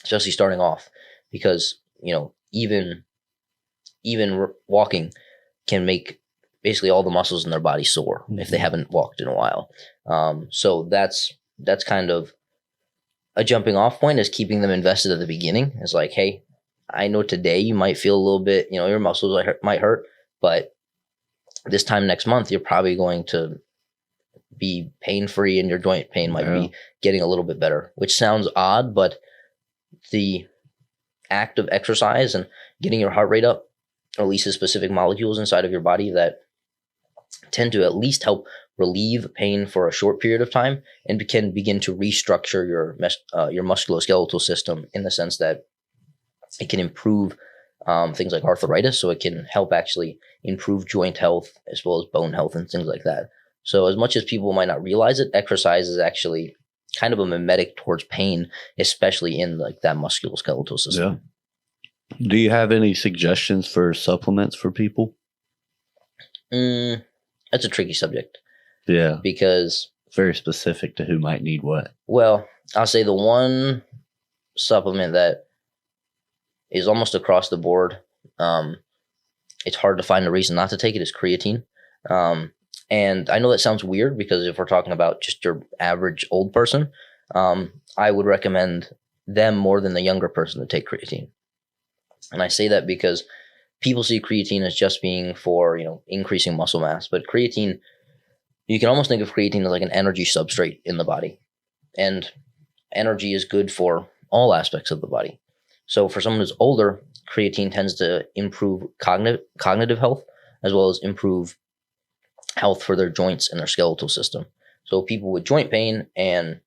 especially starting off, because, even walking can make basically all the muscles in their body sore if they haven't walked in a while. So that's kind of a jumping off point, is keeping them invested at the beginning. It's like, hey, I know today you might feel a little bit, your muscles might hurt, but this time next month, you're probably going to be pain-free and your joint pain might be getting a little bit better, which sounds odd, but the act of exercise and getting your heart rate up releases specific molecules inside of your body that tend to at least help relieve pain for a short period of time and can begin to restructure your musculoskeletal system in the sense that it can improve things like arthritis. So it can help actually improve joint health as well as bone health and things like that. So as much as people might not realize it, exercise is actually kind of a mimetic towards pain, especially in like that musculoskeletal system. Yeah. Do you have any suggestions for supplements for people? That's a tricky subject. Yeah. Because very specific to who might need what. Well, I'll say the one supplement that is almost across the board, it's hard to find a reason not to take it, is creatine. And I know that sounds weird because if we're talking about just your average old person, I would recommend them more than the younger person to take creatine. And I say that because people see creatine as just being for, increasing muscle mass, but creatine, you can almost think of creatine as like an energy substrate in the body. And energy is good for all aspects of the body. So for someone who's older, creatine tends to improve cognitive health as well as improve health for their joints and their skeletal system. So people with joint pain and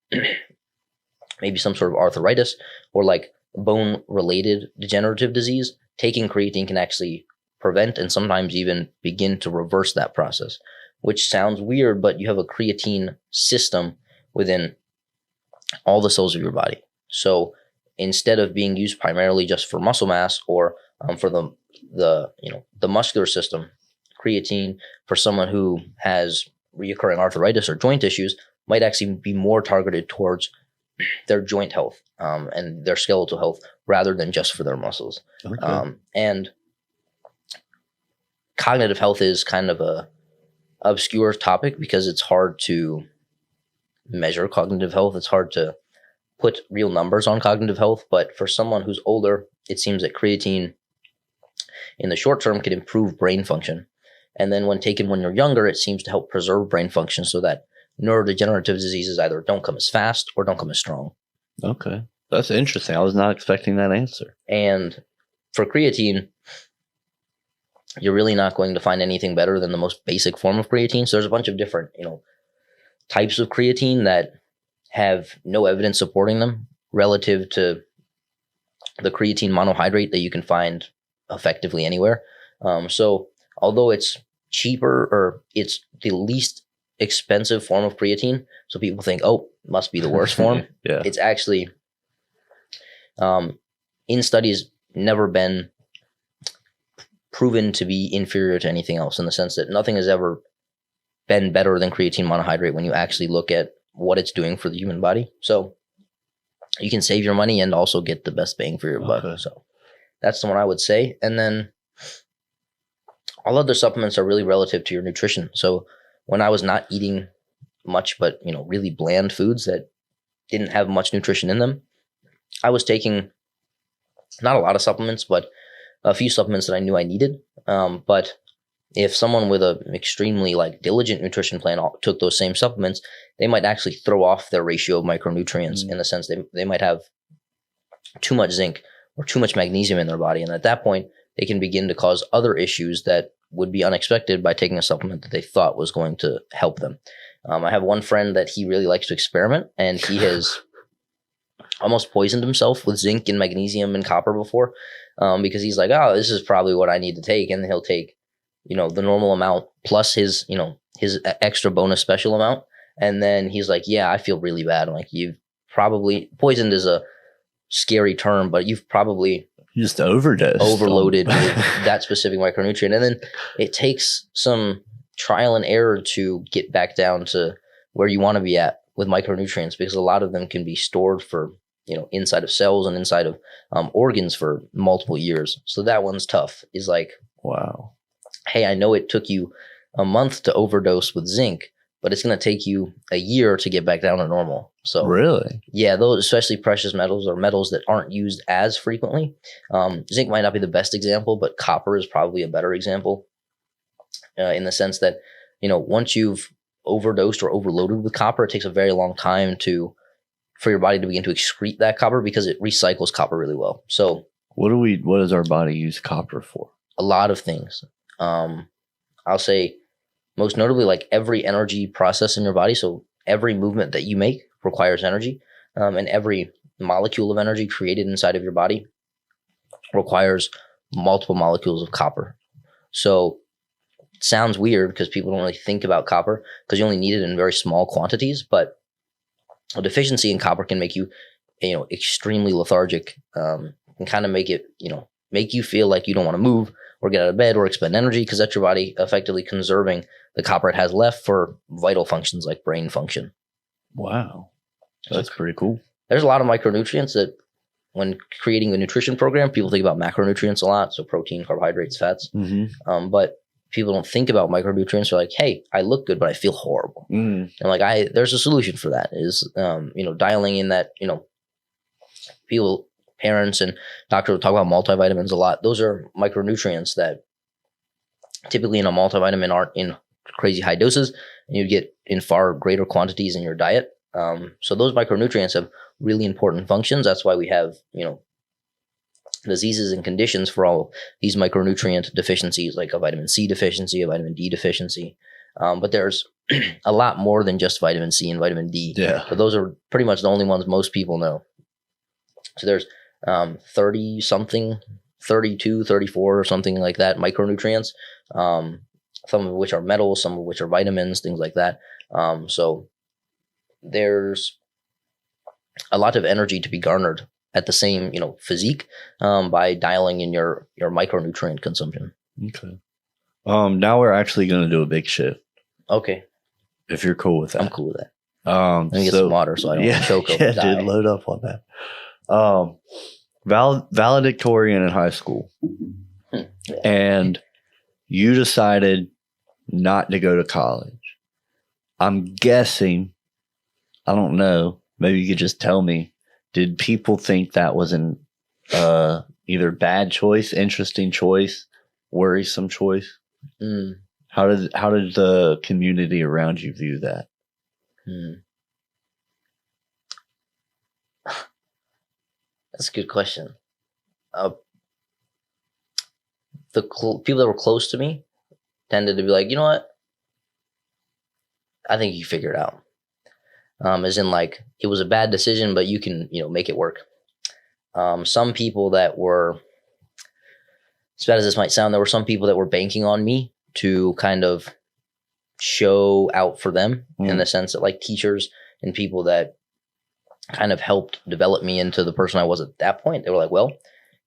maybe some sort of arthritis or like bone-related degenerative disease, taking creatine can actually prevent and sometimes even begin to reverse that process, which sounds weird, but you have a creatine system within all the cells of your body. So instead of being used primarily just for muscle mass or for the muscular system, creatine for someone who has reoccurring arthritis or joint issues might actually be more targeted towards their joint health and their skeletal health rather than just for their muscles. Okay. And cognitive health is kind of a obscure topic because it's hard to measure cognitive health. It's hard to put real numbers on cognitive health. But for someone who's older, it seems that creatine in the short term can improve brain function. And then when taken when you're younger, it seems to help preserve brain function so that neurodegenerative diseases either don't come as fast or don't come as strong. Okay. That's interesting. I was not expecting that answer. And for creatine, you're really not going to find anything better than the most basic form of creatine. So there's a bunch of different, types of creatine that have no evidence supporting them relative to the creatine monohydrate that you can find effectively anywhere. So although it's cheaper or it's the least expensive form of creatine, so people think, oh, it must be the worst form. Yeah. It's actually, in studies, never been proven to be inferior to anything else, in the sense that nothing has ever been better than creatine monohydrate when you actually look at what it's doing for the human body. So you can save your money and also get the best bang for your buck. Okay. So that's the one I would say. And then all other supplements are really relative to your nutrition. So when I was not eating much, but really bland foods that didn't have much nutrition in them, I was taking not a lot of supplements, but a few supplements that I knew I needed. But if someone with an extremely diligent nutrition plan took those same supplements, they might actually throw off their ratio of micronutrients in the sense they might have too much zinc or too much magnesium in their body. And at that point, they can begin to cause other issues that would be unexpected by taking a supplement that they thought was going to help them. I have one friend that he really likes to experiment, and he has almost poisoned himself with zinc and magnesium and copper before because he's like, oh, this is probably what I need to take. And he'll take, the normal amount plus his extra bonus special amount. And then he's like, yeah, I feel really bad. I'm like, you've probably poisoned is a scary term, but you've probably just overloaded with that specific micronutrient. And then it takes some trial and error to get back down to where you want to be at with micronutrients, because a lot of them can be stored for, inside of cells and inside of organs for multiple years. So that one's tough. Is like, wow. Hey, I know it took you a month to overdose with zinc, but it's going to take you a year to get back down to normal. So really, yeah, those, especially precious metals or metals that aren't used as frequently. Zinc might not be the best example, but copper is probably a better example in the sense that, once you've overdosed or overloaded with copper, it takes a very long time for your body to begin to excrete that copper because it recycles copper really well. So what does our body use copper for? A lot of things. I'll say most notably every energy process in your body. So every movement that you make requires energy, and every molecule of energy created inside of your body requires multiple molecules of copper. So it sounds weird because people don't really think about copper because you only need it in very small quantities, but a deficiency in copper can make you, extremely lethargic, and kind of make it, make you feel like you don't want to move or get out of bed or expend energy because that's your body effectively conserving the copper it has left for vital functions like brain function. Wow. That's pretty cool. There's a lot of micronutrients that when creating a nutrition program, people think about macronutrients a lot. So protein, carbohydrates, fats. Mm-hmm. But people don't think about micronutrients. They're like, hey, I look good, but I feel horrible. Mm. And there's a solution for that is, dialing in that, parents and doctors will talk about multivitamins a lot. Those are micronutrients that typically in a multivitamin aren't in crazy high doses, and you'd get in far greater quantities in your diet. So those micronutrients have really important functions. That's why we have, diseases and conditions for all these micronutrient deficiencies, like a vitamin C deficiency, a vitamin D deficiency. But there's a lot more than just vitamin C and vitamin D. Yeah. But those are pretty much the only ones most people know. So there's 30 something 32, 34 or something like that, micronutrients, some of which are metals, some of which are vitamins, things like that. So there's a lot of energy to be garnered at the same, physique, by dialing in your micronutrient consumption. Okay. Now we're actually going to do a big shift. Okay. If you're cool with that. I'm cool with that. Let me get some water so I don't choke over. Yeah, dude, load up on that. Valedictorian in high school. Yeah. And you decided not to go to college. I'm guessing, I don't know, maybe you could just tell me, did people think that was an either bad choice, interesting choice, worrisome choice? How did the community around you view that? That's a good question. The people that were close to me tended to be like, you know what? I think you figure it out. As in, like, it was a bad decision, but you can, make it work. Some people that were, as bad as this might sound, there were some people that were banking on me to kind of show out for them, in the sense that, like, teachers and people that kind of helped develop me into the person I was at that point. They were like, well,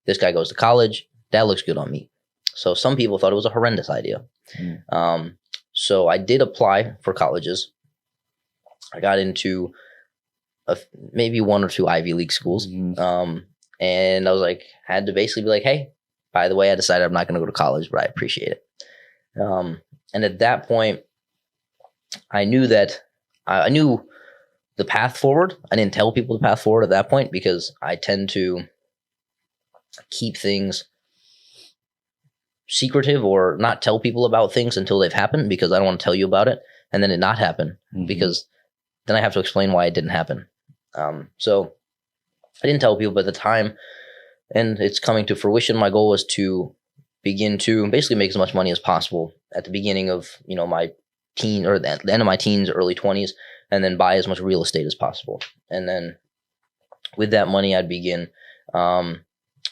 this guy goes to college. That looks good on me. So some people thought it was a horrendous idea. So I did apply for colleges. I got into maybe one or two Ivy League schools. And I was like, had to basically be like, hey, by the way, I decided I'm not going to go to college, but I appreciate it. And at that point, I knew that I knew the path forward. I didn't tell people the path forward at that point because I tend to keep things secretive or not tell people about things until they've happened, because I don't want to tell you about it and then it not happen, because then I have to explain why it didn't happen. So I didn't tell people, but at the time, and it's coming to fruition, my goal was to begin to basically make as much money as possible at the beginning of, my teen, or at the end of my teens, early 20s, and then buy as much real estate as possible. And then with that money, I'd begin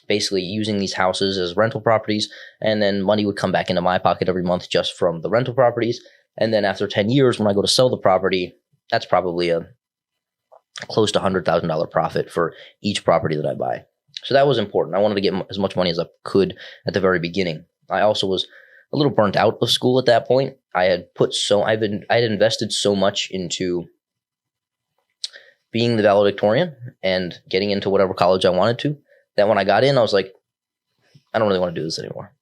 basically using these houses as rental properties, and then money would come back into my pocket every month just from the rental properties. And then after 10 years, when I go to sell the property, that's probably a close to $100,000 profit for each property that I buy. So that was important. I wanted to get as much money as I could at the very beginning. I also was a little burnt out of school at that point. I had invested so much into being the valedictorian and getting into whatever college I wanted to, that when I got in, I was like, I don't really want to do this anymore,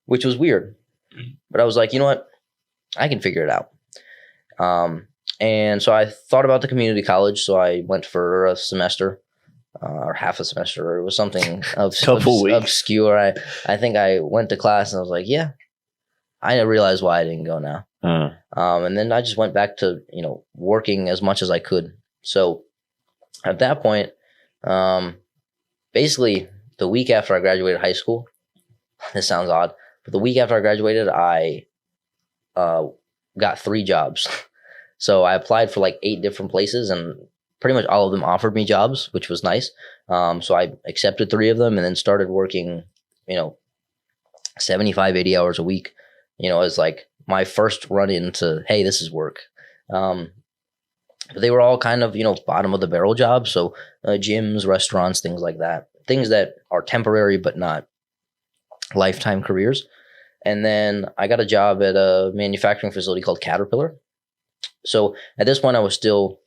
which was weird. But I was like, you know what? I can figure it out. And so I thought about the community college. So I went for a semester, or half a semester, or it was something obscure. I think I went to class and I was like, yeah, I realized why I didn't go now. And then I just went back to, working as much as I could. So at that point, basically the week after I graduated high school, this sounds odd, but the week after I graduated, I got 3 jobs. So I applied for like 8 different places, and pretty much all of them offered me jobs, which was nice. So I accepted 3 of them and then started working, 75, 80 hours a week, as like my first run into, hey, this is work. But they were all kind of, bottom of the barrel jobs. So gyms, restaurants, things like that. Things that are temporary but not lifetime careers. And then I got a job at a manufacturing facility called Caterpillar. So at this point, I was still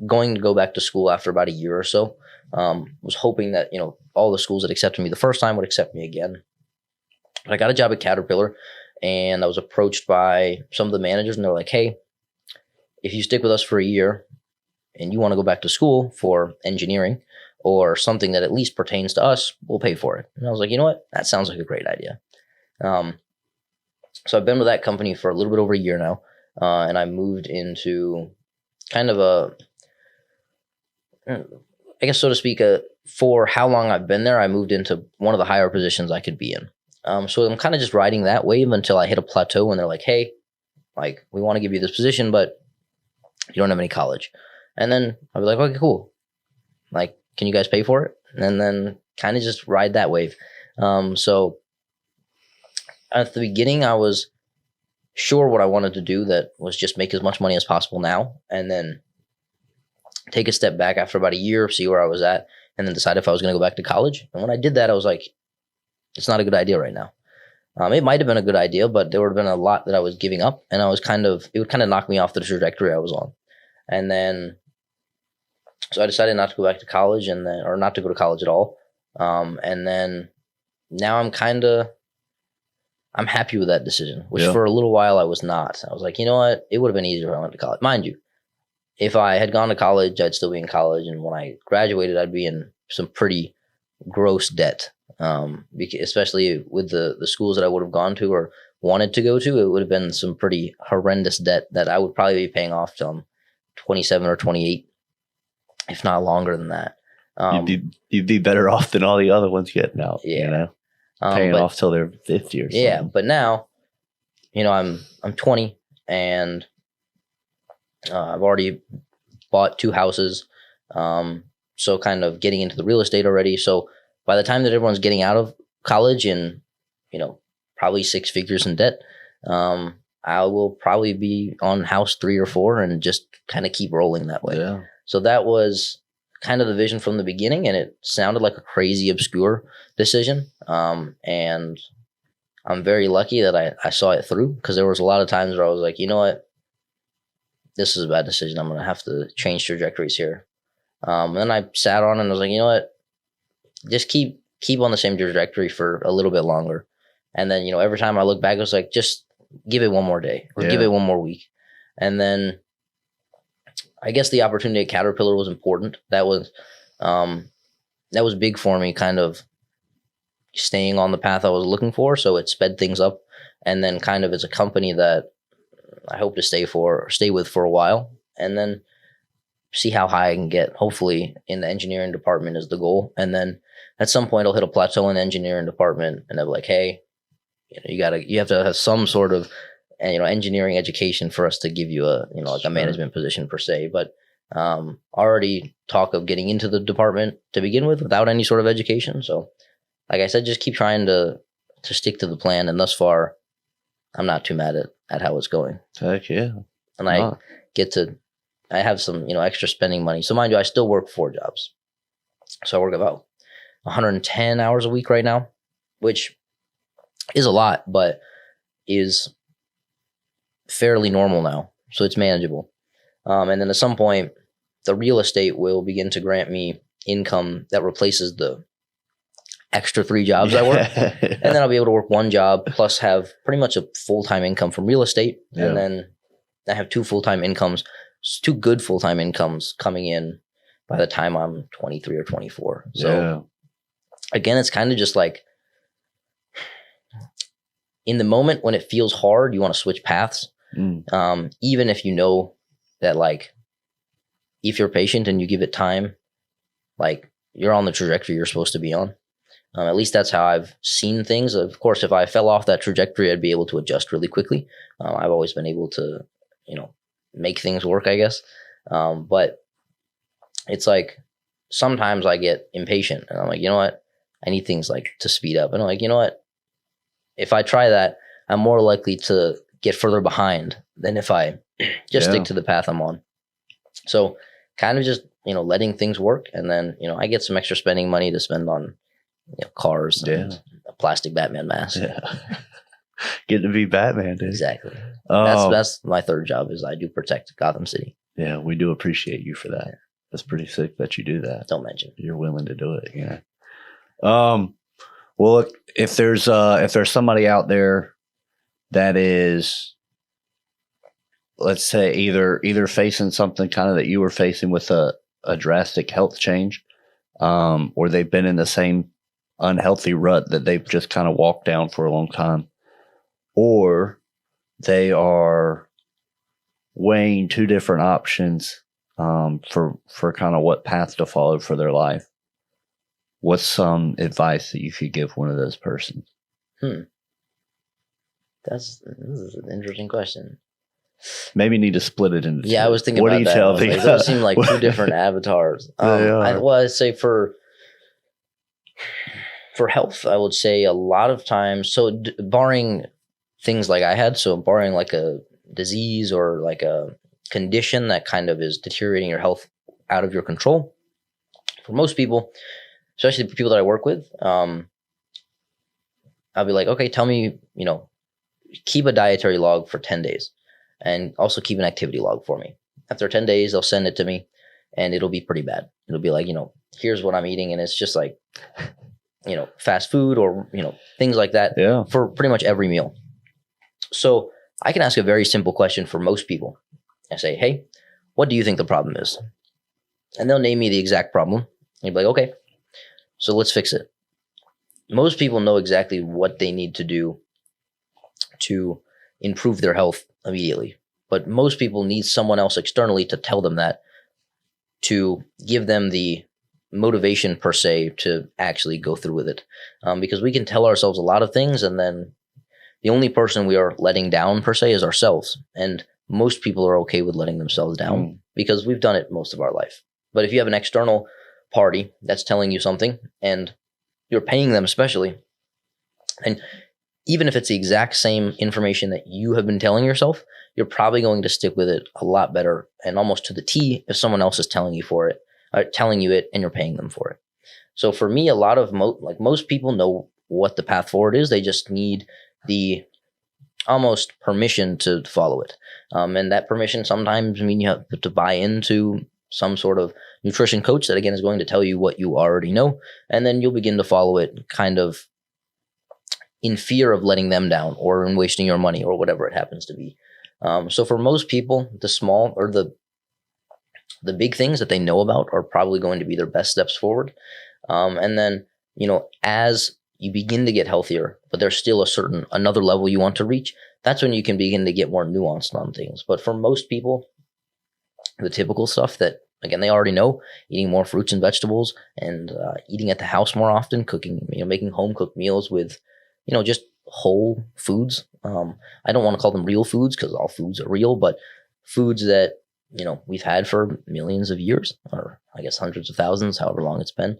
going to go back to school after about a year or so. Was hoping that, all the schools that accepted me the first time would accept me again. But I got a job at Caterpillar, and I was approached by some of the managers, and they're like, hey, if you stick with us for a year and you want to go back to school for engineering or something that at least pertains to us, we'll pay for it. And I was like, you know what? That sounds like a great idea. So I've been with that company for a little bit over a year now. And I moved into kind of I guess, so to speak, for how long I've been there, I moved into one of the higher positions I could be in. So I'm kind of just riding that wave until I hit a plateau and they're like, hey, like, we want to give you this position, but you don't have any college. And then I'll be like, okay, cool. Like, can you guys pay for it? And then kind of just ride that wave. So at the beginning, I was sure what I wanted to do, that was just make as much money as possible now, and then take a step back after about a year, see where I was at, and then decide if I was going to go back to college. And when I did that, I was like, it's not a good idea right now. It might have been a good idea, but there would have been a lot that I was giving up, and it would kind of knock me off the trajectory I was on. And then, so I decided not to go back to college, or not to go to college at all. And then now I'm happy with that decision, which for a little while I was not. I was like, you know what? It would have been easier if I went to college. Mind you, if I had gone to college, I'd still be in college. And when I graduated, I'd be in some pretty gross debt. Especially with the schools that I would have gone to or wanted to go to, it would have been some pretty horrendous debt that I would probably be paying off till I'm 27 or 28, if not longer than that. You'd be better off than all the other ones getting out. Yeah. Paying off till they're 50 or something. Yeah, but now, I'm 20, and I've already bought 2 houses, so kind of getting into the real estate already. So by the time that everyone's getting out of college and, probably 6 figures in debt, I will probably be on house 3 or 4 and just kind of keep rolling that way. Yeah. So that was kind of the vision from the beginning, and it sounded like a crazy, obscure decision. And I'm very lucky that I saw it through, because there was a lot of times where I was like, you know what, this is a bad decision. I'm going to have to change trajectories here. And then I sat on and I was like, you know what, just keep on the same trajectory for a little bit longer. And then, every time I look back, I was like, just give it one more day or give it one more week. And then I guess the opportunity at Caterpillar was important. That was big for me, kind of staying on the path I was looking for. So it sped things up. And then kind of it's a company that I hope to stay with for a while, and then see how high I can get. Hopefully in the engineering department is the goal. And then at some point I'll hit a plateau in the engineering department, and they'll be like, hey, you have to have some sort of, engineering education for us to give you a management position per se. But already talk of getting into the department to begin with without any sort of education. So like I said, just keep trying to stick to the plan. And thus far, I'm not too mad at how it's going. Heck yeah. And I have some, extra spending money. So mind you, I still work 4 jobs. So I work about 110 hours a week right now, which is a lot, but is fairly normal now. So it's manageable. And then at some point, the real estate will begin to grant me income that replaces the extra 3 jobs I work. And then I'll be able to work 1 job plus have pretty much a full-time income from real estate. Yeah. And then I have 2 full-time incomes, 2 good full-time incomes coming in by the time I'm 23 or 24. So again, it's kind of just like, in the moment when it feels hard, you want to switch paths. Even if you know that, like, if you're patient and you give it time, like, you're on the trajectory you're supposed to be on. At least that's how I've seen things. Of course, if I fell off that trajectory, I'd be able to adjust really quickly. I've always been able to, make things work, I guess. But it's like, sometimes I get impatient and I'm like, you know what? I need things like to speed up. And I'm like, you know what? If I try that, I'm more likely to get further behind than if I just stick to the path I'm on. So kind of just, letting things work. And then, I get some extra spending money to spend on cars and a plastic Batman mask. Yeah. Getting to be Batman, dude. Exactly. That's my 3rd job, is I do protect Gotham City. Yeah, we do appreciate you for that. That's pretty sick that you do that. Don't mention. You're willing to do it. Yeah. Well, look, if there's somebody out there that is, let's say, either facing something kind of that you were facing with a drastic health change, or they've been in the same unhealthy rut that they've just kind of walked down for a long time, or they are weighing 2 different options for kind of what path to follow for their life, what's some advice that you could give one of those persons? This is an interesting question. Maybe need to split it into 2. Yeah, I was thinking about that. Those seem like 2 different avatars. I'd say For health, I would say a lot of times, so barring things like I had, so barring like a disease or like a condition that kind of is deteriorating your health out of your control, for most people, especially the people that I work with, I'll be like, okay, tell me, keep a dietary log for 10 days and also keep an activity log for me. After 10 days, they'll send it to me and it'll be pretty bad. It'll be like, here's what I'm eating. And it's just like, fast food or, things like that for pretty much every meal. So I can ask a very simple question for most people. I say, hey, what do you think the problem is? And they'll name me the exact problem. And you'll be like, okay, so let's fix it. Most people know exactly what they need to do to improve their health immediately. But most people need someone else externally to tell them that, to give them the motivation per se to actually go through with it. Because we can tell ourselves a lot of things, and then the only person we are letting down per se is ourselves. And most people are okay with letting themselves down because we've done it most of our life. But if you have an external party that's telling you something and you're paying them especially, and even if it's the exact same information that you have been telling yourself, you're probably going to stick with it a lot better and almost to the T if someone else is telling you it and you're paying them for it. So for me, a lot of most people know what the path forward is. They just need the almost permission to follow it. And that permission sometimes means you have to buy into some sort of nutrition coach that, again, is going to tell you what you already know. And then you'll begin to follow it kind of in fear of letting them down or in wasting your money or whatever it happens to be. So for most people, the small or the big things that they know about are probably going to be their best steps forward. And then, as you begin to get healthier, but there's still another level you want to reach, that's when you can begin to get more nuanced on things. But for most people, the typical stuff that, again, they already know, eating more fruits and vegetables and eating at the house more often, cooking, making home cooked meals with, just whole foods. I don't want to call them real foods because all foods are real, but foods that, we've had for millions of years, or I guess hundreds of thousands, however long it's been.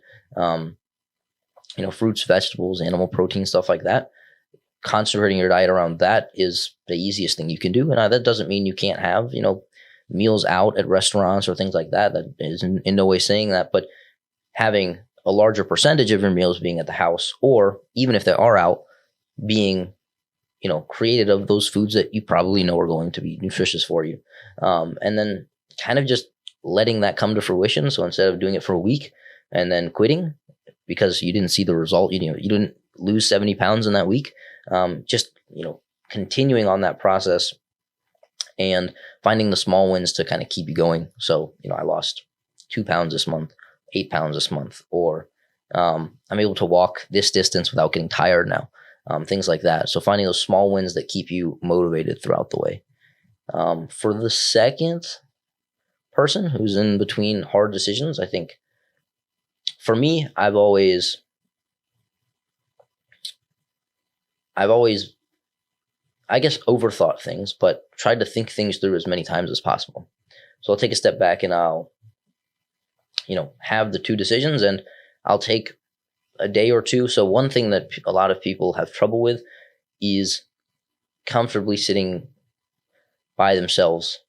Fruits, vegetables, animal protein, stuff like that. Concentrating your diet around that is the easiest thing you can do. And that doesn't mean you can't have, meals out at restaurants or things like that. That is in no way saying that, but having a larger percentage of your meals being at the house, or even if they are out, being, created of those foods that you probably know are going to be nutritious for you. And then kind of just letting that come to fruition. So instead of doing it for a week and then quitting because you didn't see the result, you didn't lose 70 pounds in that week, just, continuing on that process and finding the small wins to kind of keep you going. So, I lost 2 pounds this month, 8 pounds this month, or I'm able to walk this distance without getting tired now, things like that. So finding those small wins that keep you motivated throughout the way. For the second person who's in between hard decisions, I think for me, I've always, I guess, overthought things, but tried to think things through as many times as possible. So I'll take a step back and I'll, have the two decisions and I'll take a day or two. So one thing that a lot of people have trouble with is comfortably sitting by themselves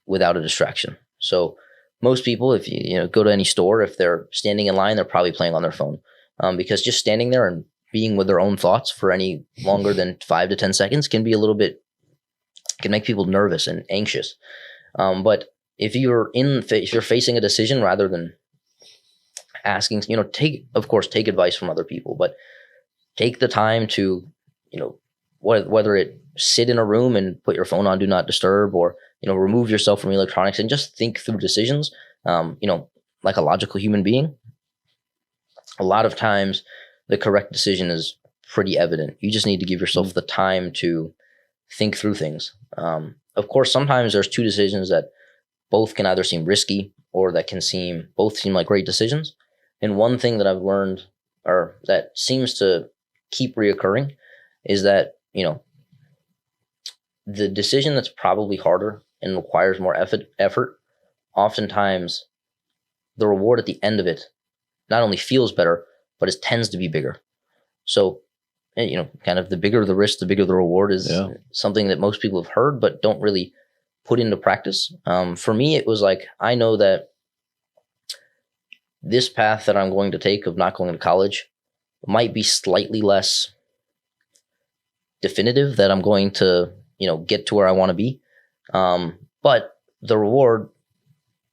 without a distraction. So most people, if you go to any store, if they're standing in line, they're probably playing on their phone, because just standing there and being with their own thoughts for any longer than 5 to 10 seconds can make people nervous and anxious. But if you're facing a decision rather than asking, take advice from other people, but take the time to, whether it sit in a room and put your phone on do not disturb, or, remove yourself from electronics and just think through decisions, like a logical human being. A lot of times the correct decision is pretty evident. You just need to give yourself the time to think through things. Of course, sometimes there's two decisions that both can either seem risky or that both seem like great decisions. And one thing that I've learned, or that seems to keep reoccurring, is that, the decision that's probably harder and requires more effort, oftentimes the reward at the end of it not only feels better, but it tends to be bigger. So, and, kind of the bigger the risk, the bigger the reward is something that most people have heard, but don't really put into practice. For me, it was like, I know that this path that I'm going to take of not going to college might be slightly less definitive, that I'm going to, get to where I want to be. But the reward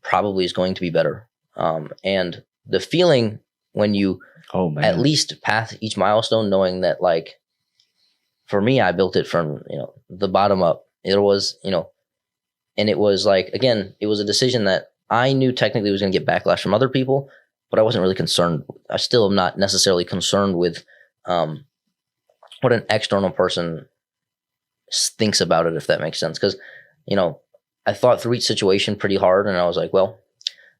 probably is going to be better. And the feeling when you at least pass each milestone, knowing that, like, for me, I built it from, the bottom up. It was, and it was like, again, it was a decision that I knew technically was going to get backlash from other people, but I wasn't really concerned. I still am not necessarily concerned with what an external person thinks about it, if that makes sense. Because, I thought through each situation pretty hard, and I was like, well,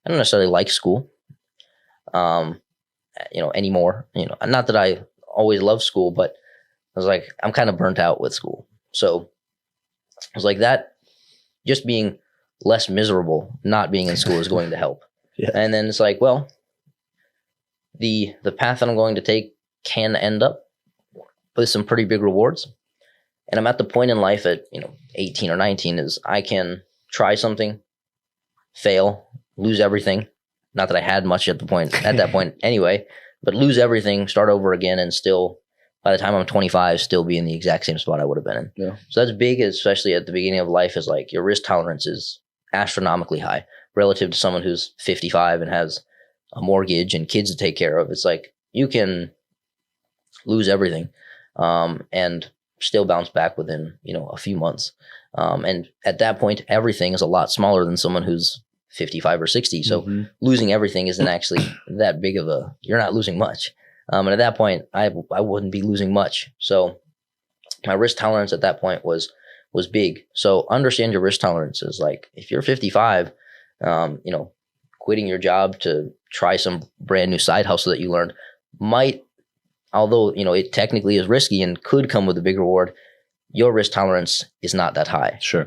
I don't necessarily like school, anymore. Not that I always loved school, but I was like, I'm kind of burnt out with school. So I was like, that just being less miserable, not being in school is going to help. Yeah. And then it's like, well, the path that I'm going to take can end up with some pretty big rewards. And I'm at the point in life at, 18 or 19 is I can try something, fail, lose everything. Not that I had much at that point anyway, but lose everything, start over again, and still, by the time I'm 25, still be in the exact same spot I would have been in. Yeah. So that's big, especially at the beginning of life, is like your risk tolerance is astronomically high relative to someone who's 55 and has a mortgage and kids to take care of. It's like you can lose everything and still bounce back within, a few months. And at that point, everything is a lot smaller than someone who's 55 or 60. So losing everything isn't actually that big of you're not losing much. And at that point, I wouldn't be losing much. So my risk tolerance at that point was big. So understand your risk tolerances. Like if you're 55, quitting your job to try some brand new side hustle that you learned might, although, it technically is risky and could come with a big reward, your risk tolerance is not that high. Sure.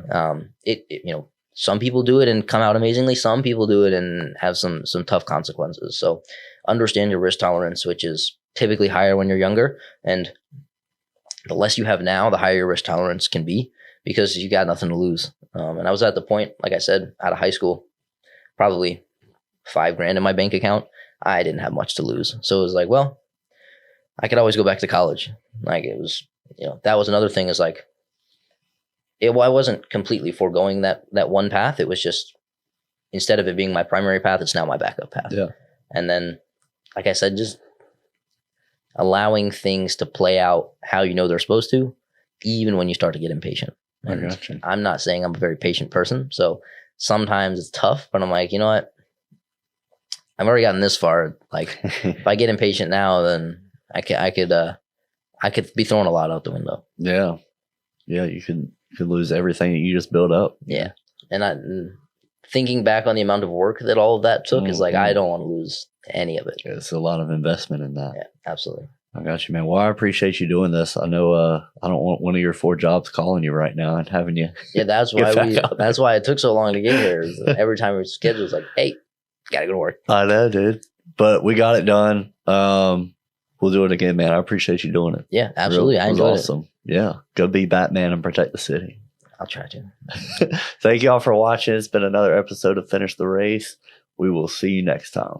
Some people do it and come out amazingly. Some people do it and have some tough consequences. So understand your risk tolerance, which is typically higher when you're younger. And the less you have now, the higher your risk tolerance can be, because you got nothing to lose. And I was at the point, like I said, out of high school, probably $5,000 in my bank account. I didn't have much to lose. So it was like, well, I could always go back to college. Like it was, that was another thing, is like, I wasn't completely foregoing that one path. It was just, instead of it being my primary path, it's now my backup path. Yeah. And then, like I said, just allowing things to play out how they're supposed to, even when you start to get impatient. And gotcha. I'm not saying I'm a very patient person, so sometimes it's tough, but I'm like, you know what? I've already gotten this far. Like if I get impatient now, then I could be throwing a lot out the window. Yeah. Yeah. You could lose everything that you just built up. Yeah. And thinking back on the amount of work that all of that took is like, I don't want to lose any of it. Yeah, it's a lot of investment in that. Yeah, absolutely. I got you, man. Well, I appreciate you doing this. I know I don't want one of your 4 jobs calling you right now and having you. Yeah, that's why it took so long to get here. Every time we scheduled, it's like, hey, gotta go to work. I know, dude. But we got it done. We'll do it again, man. I appreciate you doing it. Yeah, absolutely. I enjoyed it. Awesome. Yeah. Go be Batman and protect the city. I'll try to. Thank you all for watching. It's been another episode of Finish the Race. We will see you next time.